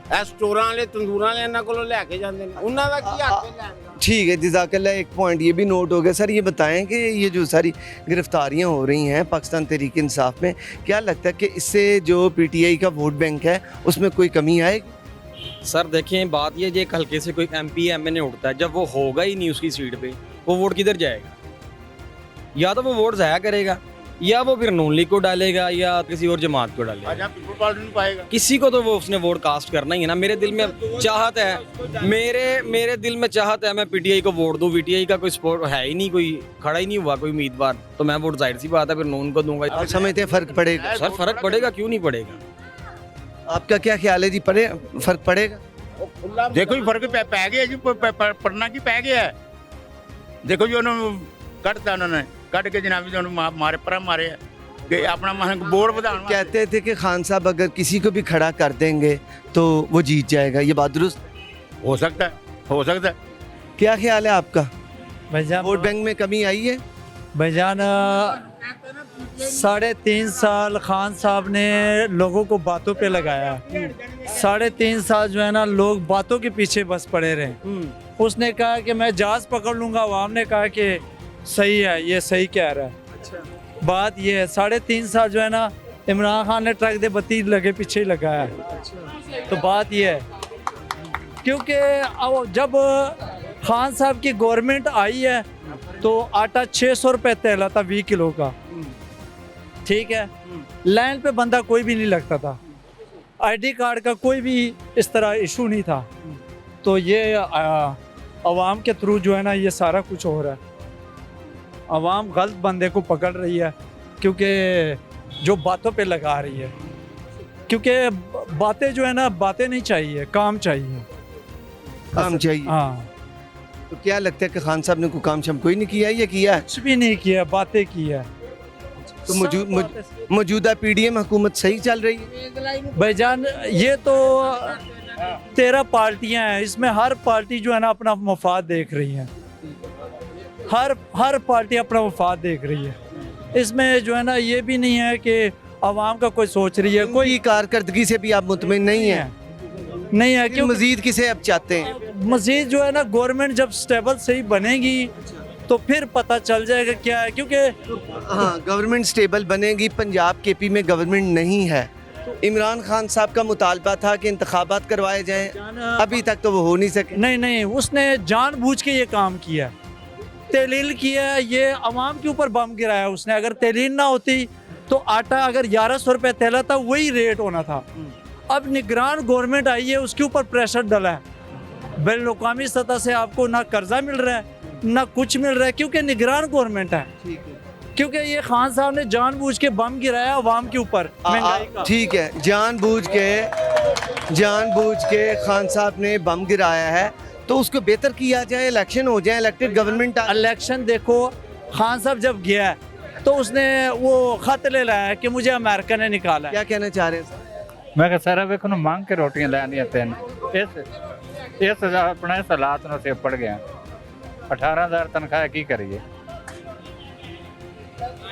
ਇਹ ਸਟੋਰਾਂ ਵਾਲੇ ਤੰਦੂਰਾਂ ਵਾਲੇ ਇਹਨਾਂ ਕੋਲੋਂ ਲੈ ਕੇ ਜਾਂਦੇ ਨੇ, ਉਹਨਾਂ ਦਾ ਕੀ ਹੱਕ ਹੈ ਲੈਣ ਦਾ? ठीक है, जज़ाकल्लाह। एक पॉइंट ये भी नोट हो गया सर। ये बताएं कि ये जो सारी गिरफ्तारियां हो रही हैं पाकिस्तान तहरीक इंसाफ में, क्या लगता है कि इससे जो PTI का वोट बैंक है उसमें कोई कमी आएगी? सर देखें, बात ये एक हल्के से कोई MP MNA उठता है, जब वो होगा ही नहीं उसकी सीट पे, वो वोट किधर जाएगा? या तो वो वोट ज़ाया करेगा, या वो फिर नून लीग को डालेगा, या किसी और जमात को डालेगा। किसी को तो वो उसने वोट कास्ट करना ही है ना। मेरे दिल में चाहत है, मेरे दिल में चाहत है मैं PTI को वोट दूँ। PTI का कोई सपोर्ट है ही नहीं, कोई खड़ा ही नहीं हुआ कोई उम्मीदवार, तो मैं वोट जाहिर सी बात है फिर नून को दूंगा। आप समझते हैं फ़र्क पड़ेगा? सर फ़र्क पड़ेगा, क्यों नहीं पड़ेगा? आपका क्या ख्याल है जी, फ़र्क पड़ेगा? देखो जी फर्क पै गया जी, पढ़ना की पै गया है। देखो जी उन्होंने कटता, उन्होंने कट के जनाब जी मारे पर मारे कि अपना बोर्ड बढ़ाने। कहते थे कि खान साहब अगर किसी को भी खड़ा कर देंगे तो वो जीत जाएगा, ये बात दुरुस्त? हो सकता है, हो सकता है। क्या ख्याल है आपका? भाईजान वोट बैंक में कमी आई है? भाईजान 3.5 साल खान साहब ने लोगों को बातों पे लगाया। 3.5 साल जो है ना लोग बातों के पीछे बस पड़े रहे। उसने कहा कि मैं जहाज पकड़ लूंगा, अवाम ने कहा कि सही है, ये सही कह रहा है। अच्छा। बात ये है 3.5 साल जो है ना इमरान खान ने ट्रक दे बत्ती लगे पीछे ही लगाया है। अच्छा। तो बात ये है क्योंकि जब खान साहब की गवर्नमेंट आई है तो आटा 600 रुपये तेला था 20 किलो का, ठीक है। लाइन पे बंदा कोई भी नहीं लगता था, ID कार्ड का कोई भी इस तरह इशू नहीं था। तो ये अवाम के थ्रू जो है ना ये सारा कुछ हो रहा है। अवाम गलत बंदे को पकड़ रही है क्योंकि जो बातों पे लगा रही है, क्योंकि बातें जो है ना बातें नहीं चाहिए, काम चाहिए। काम चाहिए, हाँ। तो क्या लगता है कि खान साहब ने कोई काम शाम कोई नहीं किया, ये किया है? कुछ भी नहीं किया, बातें की है। तो मौजूदा PDM हुकूमत सही चल रही है? भाईजान ये तो 13 पार्टियां हैं, इसमें हर पार्टी जो है ना अपना मफाद देख रही है। हर पार्टी अपना मफाद देख रही है। इसमें जो है ना ये भी नहीं है कि आवाम का कोई सोच रही है। कोई कारकर्दगी से भी आप मुतमिन नहीं है? नहीं है। क्यों मजीद किसे अब चाहते हैं? मजीद जो है ना गवर्नमेंट जब स्टेबल सही बनेगी तो फिर पता चल जाएगा क्या है। क्योंकि हाँ, गवर्नमेंट स्टेबल बनेगी। पंजाब KP में गवर्नमेंट नहीं है। इमरान खान साहब का मुतालबा था कि इंतखाबात करवाए जाएं, अभी तक तो वो हो नहीं सके। नहीं, उसने जानबूझ के ये काम किया, तहलील किया, ये अवाम के ऊपर बम गिराया उसने। अगर तहलील ना होती तो आटा अगर 1100 रुपये तेला था वही रेट होना था। अब निगरान गवर्नमेंट आई है, उसके ऊपर प्रेशर डला है। बैनुल-अक़वामी सतह से आपको ना कर्जा मिल रहा है ना कुछ मिल रहा है, क्योंकि निगरान गवर्नमेंट है। क्योंकि ये खान साहब ने जानबूझ के बम गिराया अवाम के ऊपर। ठीक है, जानबूझ के खान साहब ने बम गिराया है, तो उसको बेहतर किया जाए, इलेक्शन हो जाए, इलेक्टेड गवर्नमेंट। इलेक्शन देखो, खान साहब जब गया तो उसने वो खत ले लाया कि मुझे अमेरिका ने निकाला। क्या कहना चाह रहे हैं? मैं कहा सारा वेखो मांग के रोटियां लैनियां तेन इस अपने हालात ਨੂੰ ਸੇ ਪੜ ਗਿਆ। 18,000 तनख्वाह की करिए?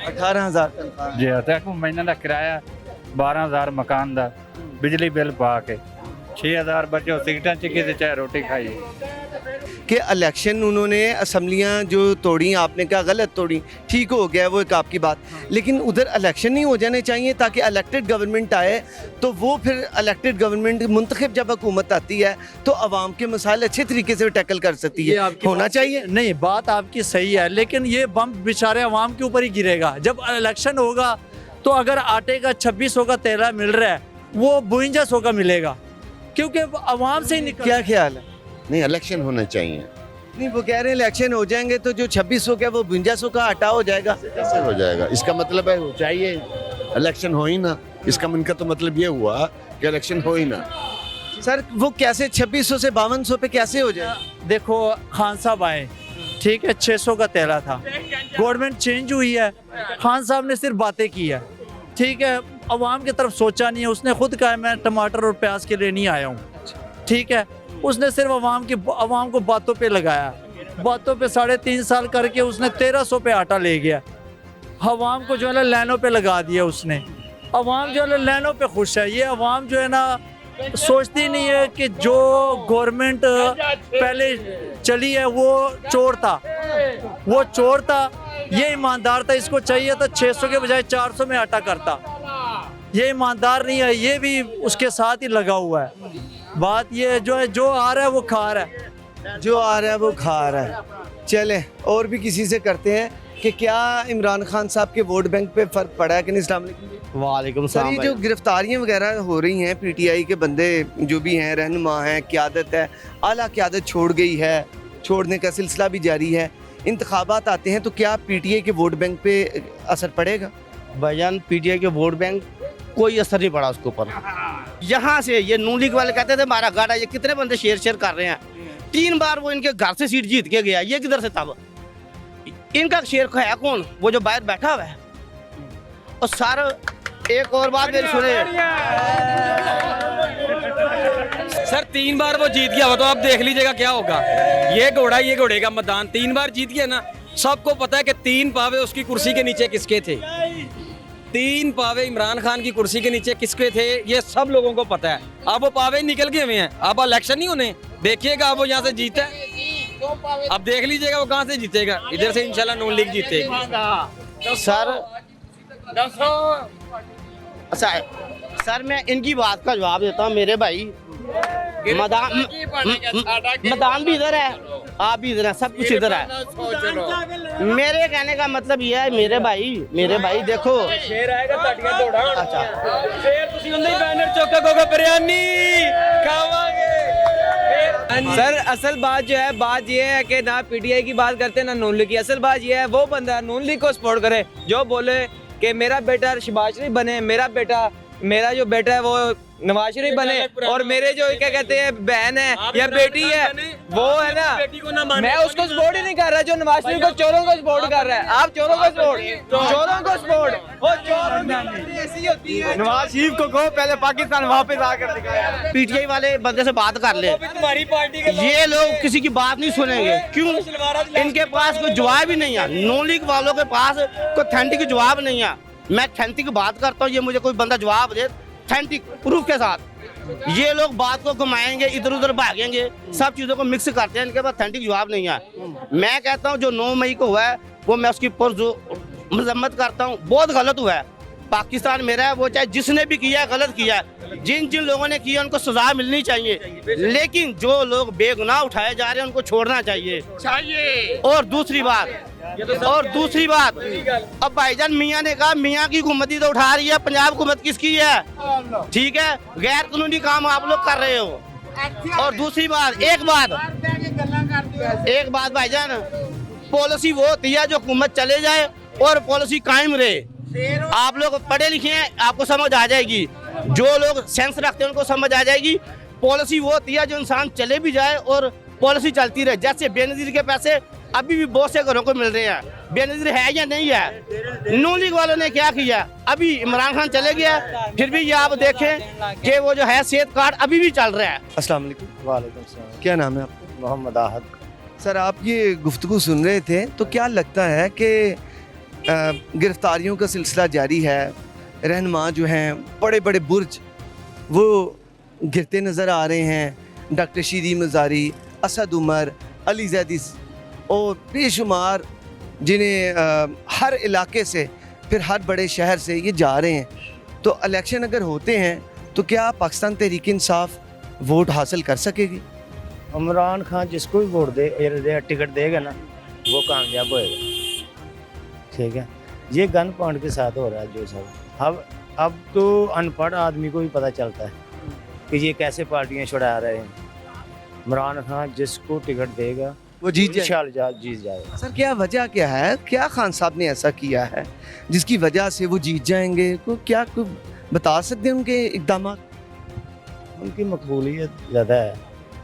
18,000 तनख्वाह जी। तो महीने का किराया 12,000, मकान का बिजली बिल पा के 6,000 बचे सीटां च किते चाहे रोटी खाइए। कि इलेक्शन उन्होंने असम्बलियाँ जो तोड़ी, आपने कहा गलत तोड़ी, ठीक हो गया, वो एक आपकी बात, लेकिन उधर इलेक्शन नहीं हो जाने चाहिए ताकि इलेक्टेड गवर्नमेंट आए, तो वो फिर इलेक्टेड गवर्नमेंट मुंतखब जब हुकूमत आती है तो आवाम के मसाइल अच्छे तरीके से टैकल कर सकती है। होना चाहिए। नहीं, बात आपकी सही है, लेकिन ये बम बेचारे आवाम के ऊपर ही गिरेगा। जब इलेक्शन होगा तो अगर आटे का 2600 का तेला मिल रहा है वो 5200 का मिलेगा, क्योंकि आवाम से ही निकल। क्या ख्याल है? नहीं, इलेक्शन होने चाहिए। नहीं, वो कह रहे हैं इलेक्शन हो जाएंगे तो जो 2600 का वो 5200 का हटा हो जाएगा। कैसे हो जाएगा? इसका मतलब है चाहिए इलेक्शन हो ही ना। इसका मन का तो मतलब ये हुआ कि इलेक्शन हो ही ना। सर वो कैसे 2600 से 5200 पे कैसे हो जाए? देखो, खान साहब आए, ठीक है, 600 का तेला था, गवर्नमेंट चेंज हुई है, खान साहब ने सिर्फ बातें की है, ठीक है, अवाम की तरफ सोचा नहीं है। उसने खुद कहा मैं टमाटर और प्याज के लिए नहीं आया हूँ, ठीक है। उसने सिर्फ अवाम को बातों पे लगाया। बातों पे 3.5 साल करके उसने 1300 पे आटा ले गया। अवाम को जो है ना लाइनों पे लगा दिया उसने। अवाम जो है ना लाइनों पे खुश है। ये अवाम जो है ना सोचती नहीं है कि जो गवर्नमेंट पहले चली है वो चोर था, वो चोर था, ये ईमानदार था। इसको चाहिए था 600 के बजाय 400 में आटा करता। ये ईमानदार नहीं है, ये भी उसके साथ ही लगा हुआ है। बात ये है जो आ रहा है वो खा रहा है, जो आ रहा है वो खा रहा है। चलें और भी किसी से करते हैं कि क्या इमरान खान साहब के वोट बैंक पे फ़र्क पड़ा है कि नहीं। अस्सलाम वालेकुम। वालेकुम सर, ये जो गिरफ्तारियां वगैरह हो रही हैं, पीटीआई के बंदे जो भी हैं, रहनुमा हैं, क़यादत है, आला क़यादत छोड़ गई है, छोड़ने का सिलसिला भी जारी है, इंतखाबात आते हैं, तो क्या पीटीआई के वोट बैंक पे असर पड़ेगा? भाईजान पीटीआई के वोट बैंक कोई असर नहीं पड़ा उसके ऊपर। यहाँ से ये नून लीग वाले कहते थे हमारा गाड़ा, ये कितने बंदे शेयर कर रहे हैं। 3 बार वो इनके घर से सीट जीत के गया, ये किधर से तब इनका शेयर है कौन? वो जो बाहर बैठा हुआ है। और सर एक और बात मेरी सुने सर, 3 बार वो जीत गया हो तो आप देख लीजिएगा क्या होगा। ये घोड़े का मतदान 3 बार जीत गया ना। सबको पता है कि 3 पावे उसकी कुर्सी के नीचे किसके थे। 3 पावे इमरान खान की कुर्सी के नीचे किसके थे, ये सब लोगों को पता है। अब वो पावे निकल गए हुए हैं, अब इलेक्शन नहीं होने, देखिएगा अब वो यहाँ से जीता है। अब देख लीजिएगा वो कहाँ से जीतेगा। इधर से इंशाल्लाह नून लीग जीतेगी। सर मैं इनकी बात का जवाब देता हूँ। मेरे भाई मैदान भी इधर है, आप भी इधर है, सब कुछ इधर है। मेरे कहने का मतलब ये है मेरे भाई देखो शेर आएगा ताड़ियां दौड़ा। अच्छा शेर ਤੁਸੀਂ ਉਹਦੇ बैनर चौका बिरयानी खावांगे। सर असल बात जो है, बात ये है कि ना पीटीआई की बात करते हैं ना नून लीग की। असल बात ये है, वो बंदा नून लीग को सपोर्ट करे जो बोले कि मेरा बेटा शहबाज शरीफ बने, मेरा जो बेटा है वो नवाज शरीफ बने, और मेरे जो क्या कहते हैं बहन है या बेटी है वो है ना, मैं उसको सपोर्ट ही नहीं कर रहा जो नवाज शरीफ को चोरों को सपोर्ट कर रहा है। आप चोरों को सपोर्ट नवाज शरीफ को कहो पहले पाकिस्तान वापस आकर दिखाया। पीटीआई वाले बंदे से बात कर ले, तुम्हारी पार्टी के ये लोग किसी की बात नहीं सुनेंगे। क्यों? इनके पास कोई जवाब ही नहीं है। नून लीग वालों के पास कोई ऑथेंटिक जवाब नहीं है। मैं ऑथेंटिक बात करता हूँ, ये मुझे कोई बंदा जवाब दे ऑथेंटिक प्रूफ के साथ। ये लोग बात को घुमाएंगे, इधर उधर भागेंगे, सब चीज़ों को मिक्स करते हैं, इनके पास ऑथेंटिक जवाब नहीं है। मैं कहता हूँ जो 9 मई को हुआ है वो मैं उसकी मजम्मत करता हूँ, बहुत गलत हुआ है। पाकिस्तान मेरा है, वो चाहे जिसने भी किया है गलत किया है। जिन लोगों ने किया उनको सजा मिलनी चाहिए, लेकिन जो लोग बेगुनाह उठाए जा रहे हैं उनको छोड़ना चाहिए। और दूसरी बात अब भाईजान मियाँ ने कहा मियाँ की हुकूमती तो उठा रही है, पंजाब हुकूमत किसकी है? ठीक है, गैर कानूनी काम आप लोग कर रहे हो। और दूसरी बात, एक बात भाईजान, पॉलिसी वो होती है जो हुकूमत चले जाए और पॉलिसी कायम रहे। आप लोग पढ़े लिखे हैं, आपको समझ आ जाएगी। जो लोग सेंस रखते हैं उनको समझ आ जाएगी। पॉलिसी वो होती है जो इंसान चले भी जाए और पॉलिसी चलती रहे। जैसे बेनजीर के पैसे अभी भी बहुत से घरों को मिल रहे हैं, बेनजीर है या नहीं है। नून लीग वालों ने क्या किया, अभी इमरान खान चले गया, फिर भी ये आप देखें कि वो जो है सेहत कार्ड अभी भी चल रहा है। अस्सलाम वालेकुम। वालेकुम सलाम। क्या नाम है आपका? मोहम्मद आहद। सर, आप ये गुफ्तगू सुन रहे थे तो क्या लगता है कि गिरफ्तारियों का सिलसिला जारी है, रहनुमा जो हैं बड़े बड़े बुर्ज वो गिरते नज़र आ रहे हैं, डॉक्टर शीरी मज़ारी, असद उमर, अली जैदी और बेशुमार जिन्हें हर इलाके से फिर हर बड़े शहर से ये जा रहे हैं। तो इलेक्शन अगर होते हैं तो क्या पाकिस्तान तहरीक इंसाफ वोट हासिल कर सकेगी? इमरान खान जिसको भी वोट दे टिकट देगा ना वो कामयाब होएगा। ठीक है, ये गन पॉइंट के साथ हो रहा है जो सब। अब तो अनपढ़ आदमी को भी पता चलता है कि ये कैसे पार्टियां छुड़ा रहे हैं। इमरान खान जिसको टिकट देगा वो जीत जीत जाएगा। सर, क्या वजह क्या है, क्या खान साहब ने ऐसा किया है जिसकी वजह से वो जीत जाएंगे? क्या बता सकते हैं उनके इक़दाम? उनकी मकबूलियत ज़्यादा है,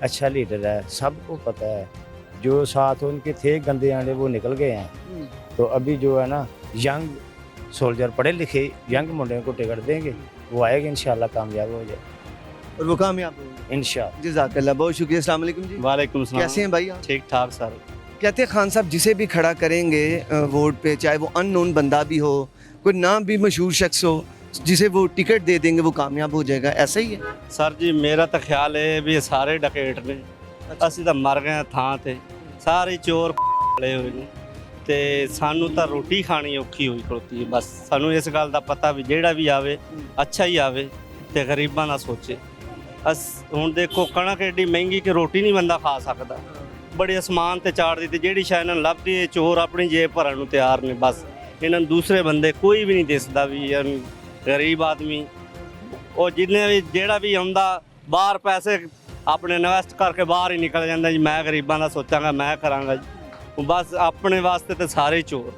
अच्छा लीडर है, सबको पता है। जो साथ उनके थे गंदे आंडे वो निकल गए हैं। तो अभी जो है ना यंग सोल्जर, पढ़े लिखे यंग मुंडे को टिकट देंगे, वो आएगा इंशाल्लाह, कामयाब हो जाए और वो कामयाब होंगे इंशाल्लाह। जज़ाकल्लाह, बहुत शुक्रिया। अस्सलाम वालेकुम जी। वालेकुम सलाम। कैसे हैं भाई आप? ठीक ठाक सर। कहते हैं खान साहब जिसे भी खड़ा करेंगे वोट पे, चाहे वो अननोन बंदा भी हो, कोई नाम भी मशहूर शख्स हो, जिसे वो टिकट दे देंगे वो कामयाब हो जाएगा, ऐसा ही है? सर जी मेरा तो ख्याल है भी सारे डकैत ने, ਅਸੀਂ ਤਾਂ ਮਰ ਗਏ ਥਾਂ ਤੇ, ਸਾਰੇ ਚੋਰ ਖੜੇ ਹੋਏ ਨੇ ਤੇ ਸਾਨੂੰ ਤਾਂ ਰੋਟੀ ਖਾਣੀ ਔਖੀ ਹੋਈ ਖਲੋਤੀ ਹੈ। ਬਸ ਸਾਨੂੰ ਇਸ ਗੱਲ ਦਾ ਪਤਾ ਵੀ ਜਿਹੜਾ ਵੀ ਆਵੇ ਅੱਛਾ ਹੀ ਆਵੇ ਤੇ ਗਰੀਬਾਂ ਦਾ ਸੋਚੇ। ਹੁਣ ਦੇਖੋ ਕਣਕ ਏਡੀ ਮਹਿੰਗੀ ਕਿ ਰੋਟੀ ਨਹੀਂ ਬੰਦਾ ਖਾ ਸਕਦਾ, ਬੜੇ ਅਸਮਾਨ ਤੇ ਚਾੜ ਦਿੱਤੀ। ਜਿਹੜੀ ਸ਼ਾਇਦ ਇਹਨਾਂ ਨੂੰ ਲੱਭਦੀ ਹੈ ਚੋਰ ਆਪਣੀ ਜੇਬ ਭਰਨ ਨੂੰ ਤਿਆਰ ਨੇ। ਬਸ ਇਹਨਾਂ ਨੂੰ ਦੂਸਰੇ ਬੰਦੇ ਕੋਈ ਵੀ ਨਹੀਂ ਦਿਸਦਾ ਵੀ ਯਾਰ ਗਰੀਬ ਆਦਮੀ ਉਹ ਜਿੰਨੇ ਵੀ ਜਿਹੜਾ ਵੀ ਆਉਂਦਾ ਬਾਹਰ ਪੈਸੇ ਆਪਣੇ ਇਨਵੈਸਟ ਕਰਕੇ ਬਾਹਰ ਹੀ ਨਿਕਲ ਜਾਂਦਾ ਜੀ। ਮੈਂ ਗਰੀਬਾਂ ਦਾ ਸੋਚਾਂਗਾ, ਮੈਂ ਕਰਾਂਗਾ ਜੀ। ਬਸ ਆਪਣੇ ਵਾਸਤੇ ਤਾਂ ਸਾਰੇ ਚੋਰ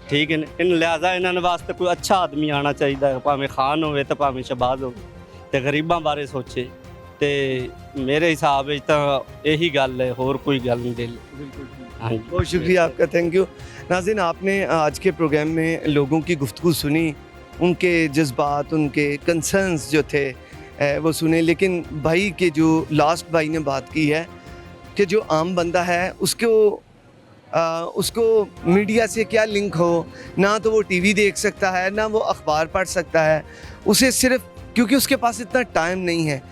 ਠੀਕ ਨੇ। ਇਹਨਾਂ ਲਿਹਾਜ਼ਾ ਇਹਨਾਂ ਦੇ ਵਾਸਤੇ ਕੋਈ ਅੱਛਾ ਆਦਮੀ ਆਉਣਾ ਚਾਹੀਦਾ, ਭਾਵੇਂ ਖਾਨ ਹੋਵੇ ਤੇ ਭਾਵੇਂ ਸ਼ਹਬਾਜ਼ ਹੋਵੇ, ਤੇ ਗਰੀਬਾਂ ਬਾਰੇ ਸੋਚੇ। ਤੇ ਮੇਰੇ ਹਿਸਾਬ ਵਿੱਚ ਤਾਂ यही गल है, और कोई गल नहीं दिल। हाँ जी, बहुत शुक्रिया आपका, थैंक यू। नाज़रीन, आपने आज के प्रोग्राम में लोगों की गुफ्तगू सुनी, उनके जज्बात, उनके कंसर्न्स जो थे वो सुने। लेकिन भाई के जो लास्ट भाई ने बात की है कि जो आम बंदा है उसको मीडिया से क्या लिंक हो, ना तो वो टीवी देख सकता है, ना वो अखबार पढ़ सकता है। उसे सिर्फ क्योंकि उसके पास इतना टाइम नहीं है,